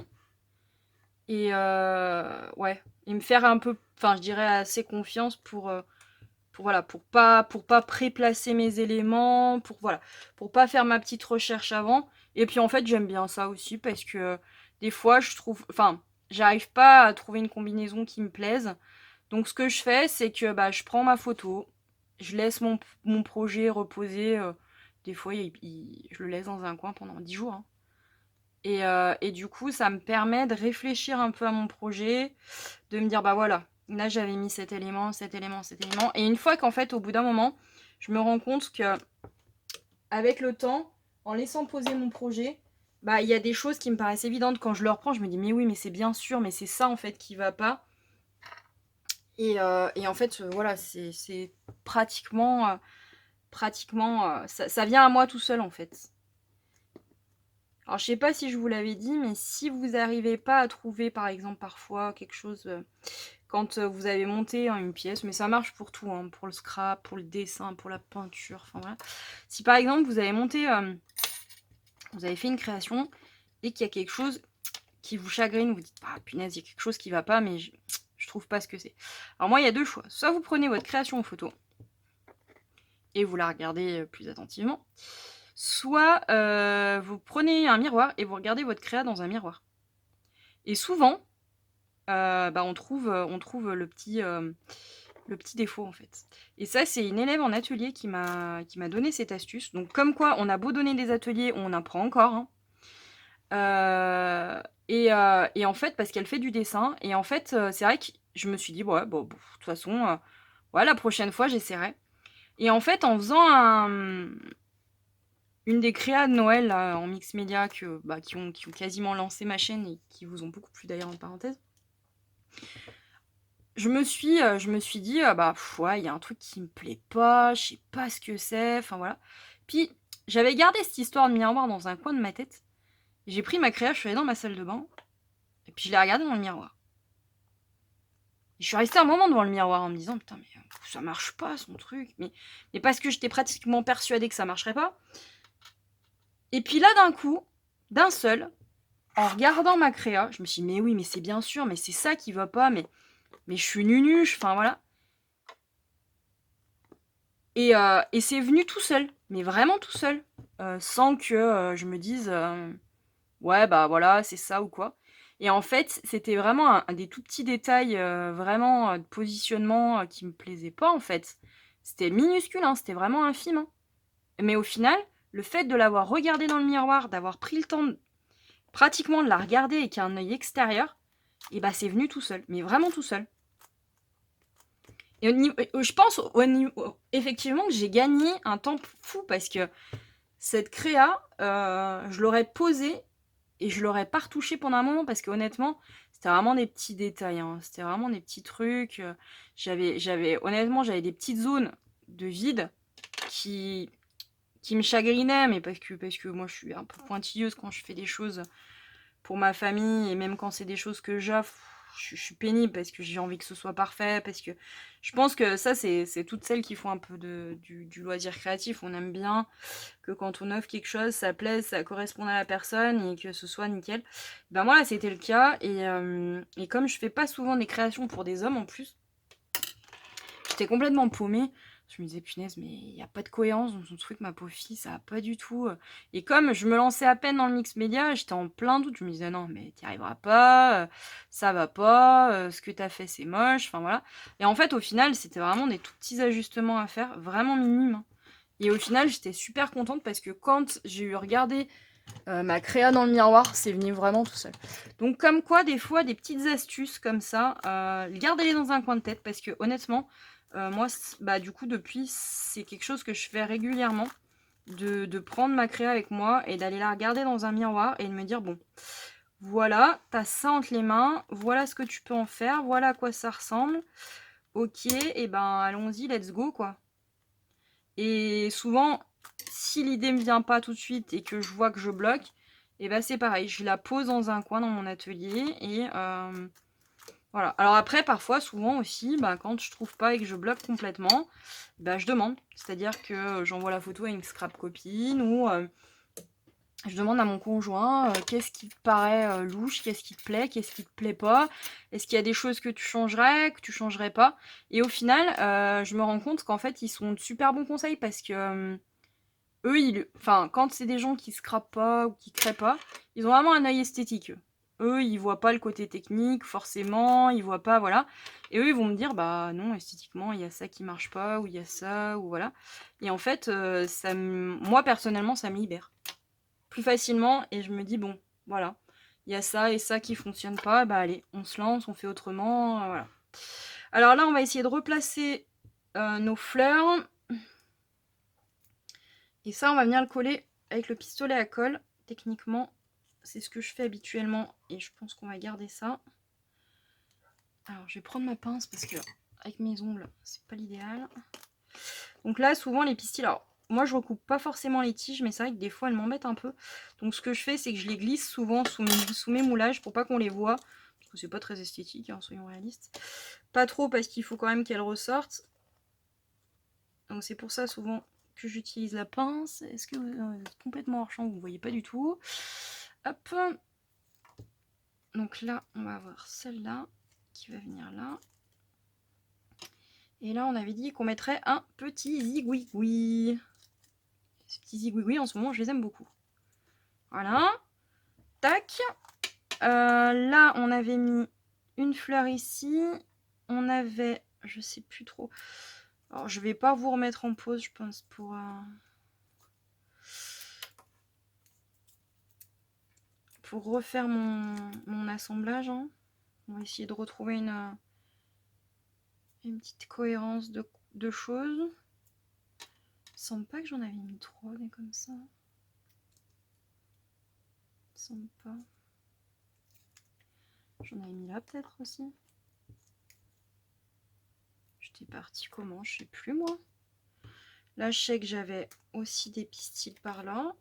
et me faire un peu, enfin, je dirais assez confiance pour pas préplacer mes éléments, pour pas faire ma petite recherche avant. Et puis en fait, j'aime bien ça aussi parce que des fois, j'arrive pas à trouver une combinaison qui me plaise. Donc ce que je fais, c'est que je prends ma photo, je laisse mon projet reposer. Des fois, je le laisse dans un coin pendant 10 jours. Hein. Et du coup, ça me permet de réfléchir un peu à mon projet, de me dire, bah voilà, là j'avais mis cet élément, cet élément, cet élément. Et une fois qu'en fait, au bout d'un moment, je me rends compte que avec le temps, en laissant poser mon projet, il y a des choses qui me paraissent évidentes. Quand je le reprends, je me dis, mais oui, mais c'est bien sûr, mais c'est ça en fait qui va pas. Et en fait, voilà, c'est pratiquement, ça vient à moi tout seul en fait. Alors, je sais pas si je vous l'avais dit, mais si vous n'arrivez pas à trouver, par exemple, parfois quelque chose quand vous avez monté une pièce, mais ça marche pour tout, hein, pour le scrap, pour le dessin, pour la peinture, enfin voilà. Si par exemple vous avez monté, vous avez fait une création et qu'il y a quelque chose qui vous chagrine, vous dites, ah punaise, il y a quelque chose qui va pas, mais je trouve pas ce que c'est. Alors moi, il y a deux choix. Soit vous prenez votre création en photo et vous la regardez plus attentivement, soit vous prenez un miroir et vous regardez votre créa dans un miroir. Et souvent, on trouve le petit défaut en fait. Et ça, c'est une élève en atelier qui m'a donné cette astuce. Donc comme quoi, on a beau donner des ateliers, on apprend encore. Hein. Et en fait, parce qu'elle fait du dessin, et en fait, c'est vrai que je me suis dit, ouais, bon, de toute façon, la prochaine fois, j'essaierai. Et en fait, en faisant une des créas de Noël là, en mix média qui ont quasiment lancé ma chaîne et qui vous ont beaucoup plu d'ailleurs en parenthèse, je me suis dit, il y a un truc qui me plaît pas, je sais pas ce que c'est, enfin voilà. Puis j'avais gardé cette histoire de miroir dans un coin de ma tête. J'ai pris ma créa, je suis allée dans ma salle de bain, et puis je l'ai regardée dans le miroir. Et je suis restée un moment devant le miroir en me disant, putain, mais ça marche pas son truc. Mais parce que j'étais pratiquement persuadée que ça marcherait pas. Et puis là, d'un coup, d'un seul, en regardant ma créa, je me suis dit, mais oui, mais c'est bien sûr, mais c'est ça qui va pas, mais je suis nunuche, enfin voilà. Et c'est venu tout seul, mais vraiment tout seul, sans que je me dise ouais, bah voilà, c'est ça ou quoi. Et en fait, c'était vraiment un des tout petits détails vraiment de positionnement qui me plaisait pas en fait. C'était minuscule, hein, c'était vraiment infime. Hein. Mais au final, le fait de l'avoir regardée dans le miroir, d'avoir pris le temps pratiquement de la regarder avec un œil extérieur, et bah c'est venu tout seul, mais vraiment tout seul. Et je pense effectivement que j'ai gagné un temps fou parce que cette créa, je l'aurais posée et je l'aurais pas retouché pendant un moment parce que honnêtement, c'était vraiment des petits détails, hein. C'était vraiment des petits trucs. Honnêtement, j'avais des petites zones de vide qui, qui me chagrinaient, mais parce que moi je suis un peu pointilleuse quand je fais des choses pour ma famille, et même quand c'est des choses que j'offre, je suis pénible parce que j'ai envie que ce soit parfait, parce que je pense que ça, c'est toutes celles qui font un peu du loisir créatif. On aime bien que quand on offre quelque chose, ça plaise, ça corresponde à la personne et que ce soit nickel. Ben moi, là, c'était le cas. Et comme je fais pas souvent des créations pour des hommes en plus, j'étais complètement paumée. Je me disais, punaise, mais il n'y a pas de cohérence dans son truc, ma pauvre fille, ça va pas du tout. Et comme je me lançais à peine dans le mix média, j'étais en plein doute. Je me disais, non, mais t'y arriveras pas, ça va pas, ce que t'as fait, c'est moche, enfin voilà. Et en fait, au final, c'était vraiment des tout petits ajustements à faire, vraiment minimes, hein. Et au final, j'étais super contente parce que quand j'ai eu regardé ma créa dans le miroir, c'est venu vraiment tout seul. Donc comme quoi, des fois, des petites astuces comme ça, gardez-les dans un coin de tête parce que honnêtement, moi, bah, du coup, depuis, c'est quelque chose que je fais régulièrement, de prendre ma créa avec moi et d'aller la regarder dans un miroir et de me dire, bon, voilà, t'as ça entre les mains, voilà ce que tu peux en faire, voilà à quoi ça ressemble. Ok, et ben allons-y, let's go, quoi. Et souvent, si l'idée me vient pas tout de suite et que je vois que je bloque, et ben c'est pareil, je la pose dans un coin dans mon atelier et voilà. Alors après, parfois, souvent aussi, bah, quand je trouve pas et que je bloque complètement, bah, je demande. C'est-à-dire que j'envoie la photo à une scrap copine ou je demande à mon conjoint qu'est-ce qui te paraît louche, qu'est-ce qui te plaît, qu'est-ce qui te plaît pas, est-ce qu'il y a des choses que tu changerais pas. Et au final, je me rends compte qu'en fait, ils sont de super bons conseils parce que eux, enfin, quand c'est des gens qui scrapent pas ou qui créent pas, ils ont vraiment un œil esthétique. Eux, ils voient pas le côté technique, forcément, ils voient pas, voilà. Et eux, ils vont me dire, bah non, esthétiquement, il y a ça qui marche pas, ou il y a ça, ou voilà. Et en fait, moi, personnellement, ça me libère plus facilement, et je me dis, bon, voilà, il y a ça et ça qui fonctionne pas, bah allez, on se lance, on fait autrement, voilà. Alors là, on va essayer de replacer nos fleurs. Et ça, on va venir le coller avec le pistolet à colle. Techniquement, c'est ce que je fais habituellement et je pense qu'on va garder ça. Alors, je vais prendre ma pince parce que avec mes ongles, c'est pas l'idéal. Donc là, souvent, les pistils... Alors, moi, je recoupe pas forcément les tiges, mais c'est vrai que des fois, elles m'embêtent un peu. Donc, ce que je fais, c'est que je les glisse souvent sous mes moulages pour pas qu'on les voit. Parce que c'est pas très esthétique, hein, soyons réalistes. Pas trop parce qu'il faut quand même qu'elles ressortent. Donc, c'est pour ça, souvent, que j'utilise la pince. Est-ce que vous êtes complètement hors champ, vous ne voyez pas du tout? Hop. Donc là, on va avoir celle-là qui va venir là. Et là, on avait dit qu'on mettrait un petit zigouigoui. Ces petits zigouigouis, en ce moment, je les aime beaucoup. Voilà. Tac. Là, on avait mis une fleur ici. On avait, je sais plus trop. Alors, je vais pas vous remettre en pause, je pense, pour refaire mon assemblage, hein. On va essayer de retrouver une petite cohérence de choses. Il me semble pas que j'en avais mis 3 des comme ça. Il me semble pas. J'en avais mis là peut-être aussi. J'étais partie comment? Je sais plus moi. Là je sais que j'avais aussi des pistils par là.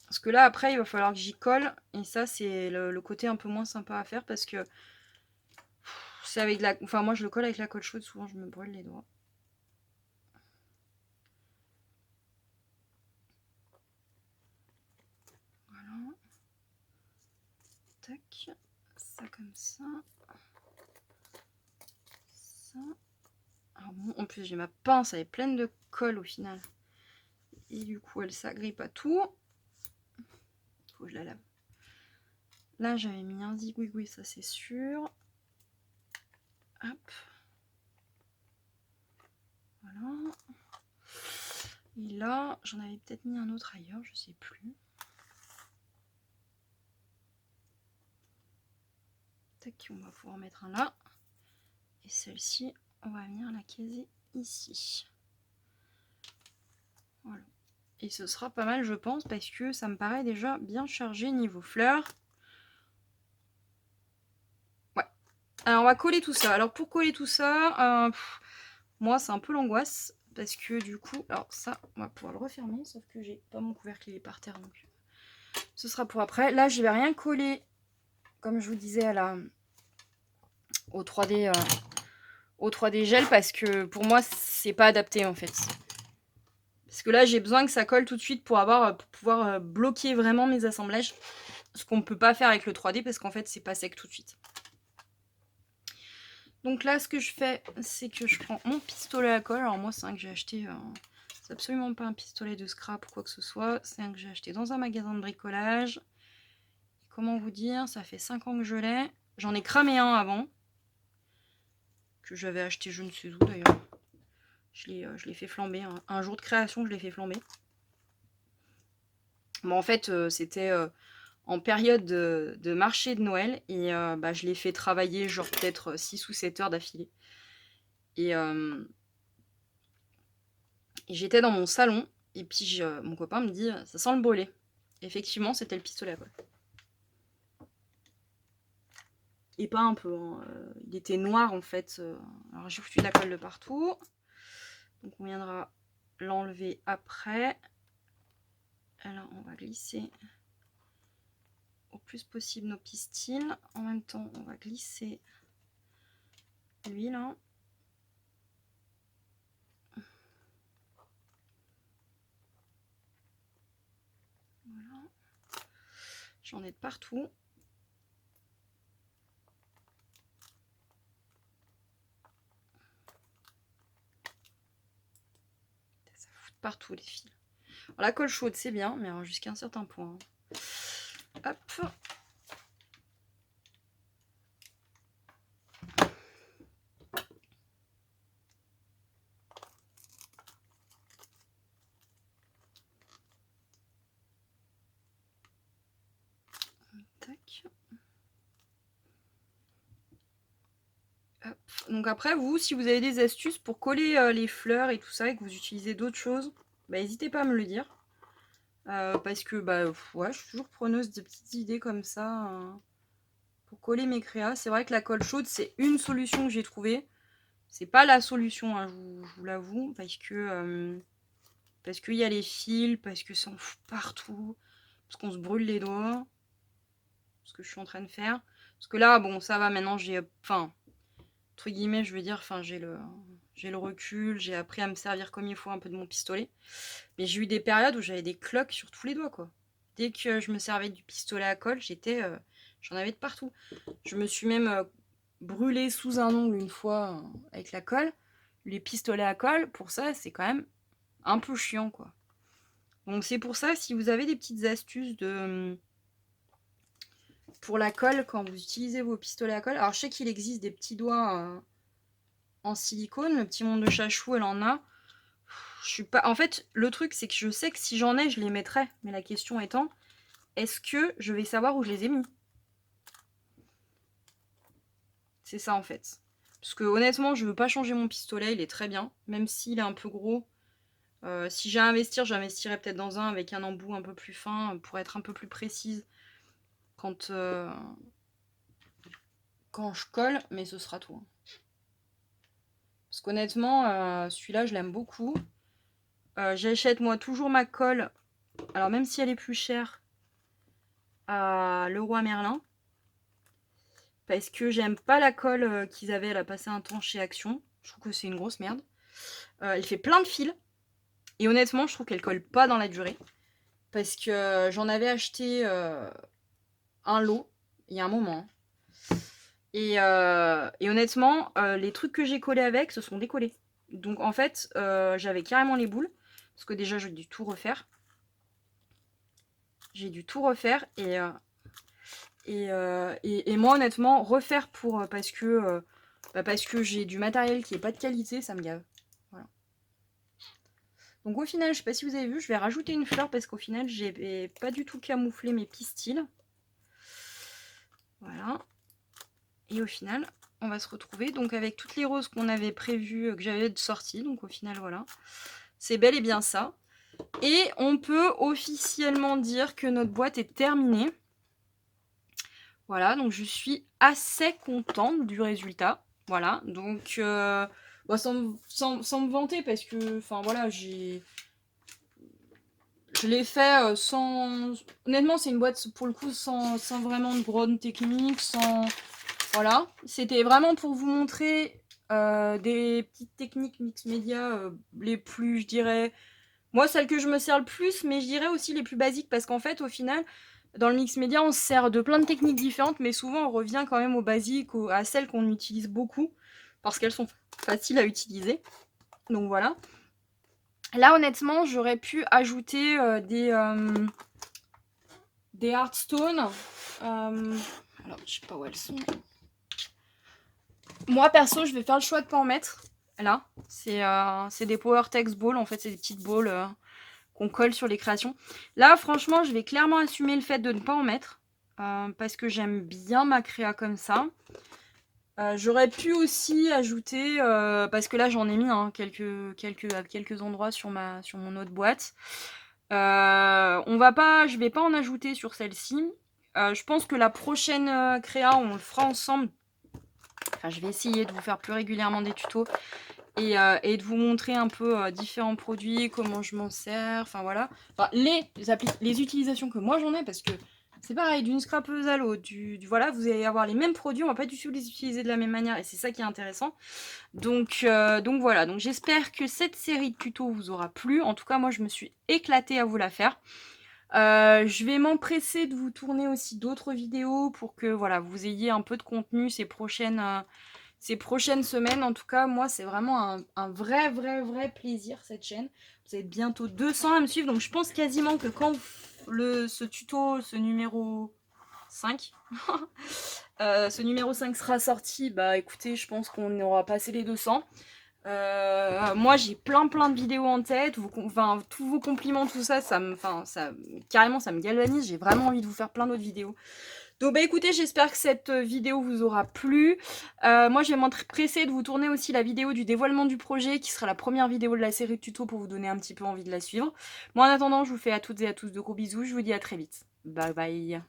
Parce que là, après, il va falloir que j'y colle. Et ça, c'est le côté un peu moins sympa à faire parce que c'est avec la... Enfin, moi, je le colle avec la colle chaude. Souvent, je me brûle les doigts. Voilà. Tac. Ça comme ça. Ça. Alors bon, en plus, j'ai ma pince. Elle est pleine de colle au final. Et du coup, elle s'agrippe à tout. Faut que je la lave. Là, j'avais mis un zigouigoui, ça c'est sûr. Hop. Voilà. Et là, j'en avais peut-être mis un autre ailleurs, je sais plus. Tac, on va pouvoir mettre un là. Et celle-ci, on va venir la caser ici. Voilà. Et ce sera pas mal, je pense, parce que ça me paraît déjà bien chargé niveau fleurs. Ouais. Alors, on va coller tout ça. Alors, pour coller tout ça, moi, c'est un peu l'angoisse. Parce que du coup, alors ça, on va pouvoir le refermer. Sauf que j'ai pas mon couvercle, il est par terre. Donc, ce sera pour après. Là, je vais rien coller, comme je vous disais, au 3D, au 3D gel. Parce que pour moi, c'est pas adapté, en fait. Parce que là, j'ai besoin que ça colle tout de suite pour pouvoir bloquer vraiment mes assemblages. Ce qu'on ne peut pas faire avec le 3D parce qu'en fait, c'est pas sec tout de suite. Donc là, ce que je fais, c'est que je prends mon pistolet à colle. Alors moi, c'est un que j'ai acheté... c'est absolument pas un pistolet de scrap ou quoi que ce soit. C'est un que j'ai acheté dans un magasin de bricolage. Et comment vous dire, ça fait 5 ans que je l'ai. J'en ai cramé un avant. Que j'avais acheté je ne sais où d'ailleurs. Je l'ai fait flamber. Un jour de création, je l'ai fait flamber. Bon, en fait, c'était en période de marché de Noël. Et je l'ai fait travailler genre peut-être 6 ou 7 heures d'affilée. Et j'étais dans mon salon. Et puis mon copain me dit, ça sent le brûlé. Effectivement, c'était le pistolet à colle. Et pas un peu. Hein. Il était noir en fait. Alors j'ai foutu de la colle de partout. Donc on viendra l'enlever après. Alors on va glisser au plus possible nos pistils. En même temps, on va glisser l'huile. Hein. Voilà. J'en ai de partout. Ça fout de partout les fils. Alors, la colle chaude c'est bien, mais jusqu'à un certain point. Hop. Tac. Hop. Donc après, vous, si vous avez des astuces pour coller les fleurs et tout ça, et que vous utilisez d'autres choses, n'hésitez pas à me le dire. Parce que ouais, je suis toujours preneuse de petites idées comme ça pour coller mes créas. C'est vrai que la colle chaude, c'est une solution que j'ai trouvée. C'est pas la solution, hein, je vous l'avoue, parce que qu'il y a les fils, parce que ça en fout partout, parce qu'on se brûle les doigts. Ce que je suis en train de faire. Parce que là, bon, ça va, maintenant j'ai... Enfin, entre guillemets, je veux dire, j'ai le recul, j'ai appris à me servir comme il faut un peu de mon pistolet. Mais j'ai eu des périodes où j'avais des cloques sur tous les doigts, quoi. Dès que je me servais du pistolet à colle, j'en avais de partout. Je me suis même brûlé sous un ongle une fois avec la colle. Les pistolets à colle, pour ça, c'est quand même un peu chiant, quoi. Donc c'est pour ça, si vous avez des petites astuces pour la colle, quand vous utilisez vos pistolets à colle, alors je sais qu'il existe des petits doigts en silicone, le petit monde de Chachou, elle en a. Je suis pas... En fait, le truc, c'est que je sais que si j'en ai, je les mettrais. Mais la question étant, est-ce que je vais savoir où je les ai mis? C'est ça, en fait. Parce que honnêtement, je veux pas changer mon pistolet, il est très bien. Même s'il est un peu gros. Si j'ai à investir, j'investirais peut-être dans un avec un embout un peu plus fin, pour être un peu plus précise quand je colle. Mais ce sera tout. Parce qu'honnêtement, celui-là, je l'aime beaucoup. J'achète moi toujours ma colle, alors même si elle est plus chère, à Leroy Merlin, parce que j'aime pas la colle qu'ils avaient, elle a passé un temps chez Action. Je trouve que c'est une grosse merde. Elle fait plein de fils, et honnêtement, je trouve qu'elle colle pas dans la durée, parce que j'en avais acheté un lot il y a un moment. Et honnêtement, les trucs que j'ai collés avec se sont décollés. Donc en fait, j'avais carrément les boules, parce que déjà j'ai dû tout refaire. J'ai dû tout refaire et moi honnêtement refaire parce que j'ai du matériel qui est pas de qualité, ça me gave. Voilà. Donc au final, je sais pas si vous avez vu, je vais rajouter une fleur parce qu'au final j'ai pas du tout camouflé mes pistils. Voilà. Et au final, on va se retrouver. Donc avec toutes les roses qu'on avait prévues, que j'avais sorties. Donc au final, voilà. C'est bel et bien ça. Et on peut officiellement dire que notre boîte est terminée. Voilà, donc je suis assez contente du résultat. Voilà, donc sans me vanter parce que, enfin voilà, je l'ai fait sans... Honnêtement, c'est une boîte pour le coup sans vraiment de grande technique, sans... Voilà, c'était vraiment pour vous montrer des petites techniques mix média les plus, je dirais... Moi, celles que je me sers le plus, mais je dirais aussi les plus basiques parce qu'en fait, au final, dans le mix média, on se sert de plein de techniques différentes, mais souvent on revient quand même aux basiques, à celles qu'on utilise beaucoup parce qu'elles sont faciles à utiliser. Donc voilà. Là, honnêtement, j'aurais pu ajouter des Hearthstone. Alors, je sais pas où elles sont. Moi, perso, je vais faire le choix de pas en mettre. Là, c'est des Power Text Balls. En fait, c'est des petites balls qu'on colle sur les créations. Là, franchement, je vais clairement assumer le fait de ne pas en mettre. Parce que j'aime bien ma créa comme ça. J'aurais pu aussi ajouter, parce que là j'en ai mis à quelques endroits sur mon autre boîte. Je vais pas en ajouter sur celle-ci. Je pense que la prochaine créa, on le fera ensemble. Enfin, je vais essayer de vous faire plus régulièrement des tutos et de vous montrer un peu différents produits, comment je m'en sers, enfin voilà. Enfin, les utilisations que moi j'en ai, parce que c'est pareil, d'une scrapeuse à l'autre, voilà, vous allez avoir les mêmes produits, on va pas du tout les utiliser de la même manière, et c'est ça qui est intéressant. Donc voilà, donc j'espère que cette série de tutos vous aura plu. En tout cas, moi je me suis éclatée à vous la faire. Je vais m'empresser de vous tourner aussi d'autres vidéos pour que voilà, vous ayez un peu de contenu ces prochaines semaines. En tout cas, moi, c'est vraiment un vrai plaisir, cette chaîne. Vous êtes bientôt 200 à me suivre, donc je pense quasiment que quand ce tuto, ce numéro 5, ce numéro 5 sera sorti, bah écoutez, je pense qu'on aura passé les 200. Moi, j'ai plein de vidéos en tête. Tous vos compliments, tout ça, carrément, ça me galvanise. J'ai vraiment envie de vous faire plein d'autres vidéos. Donc bah écoutez, j'espère que cette vidéo vous aura plu. Moi je vais m'empresser de vous tourner aussi la vidéo du dévoilement du projet qui sera la première vidéo de la série de tutos pour vous donner un petit peu envie de la suivre. Moi en attendant, je vous fais à toutes et à tous de gros bisous. Je vous dis à très vite. Bye bye.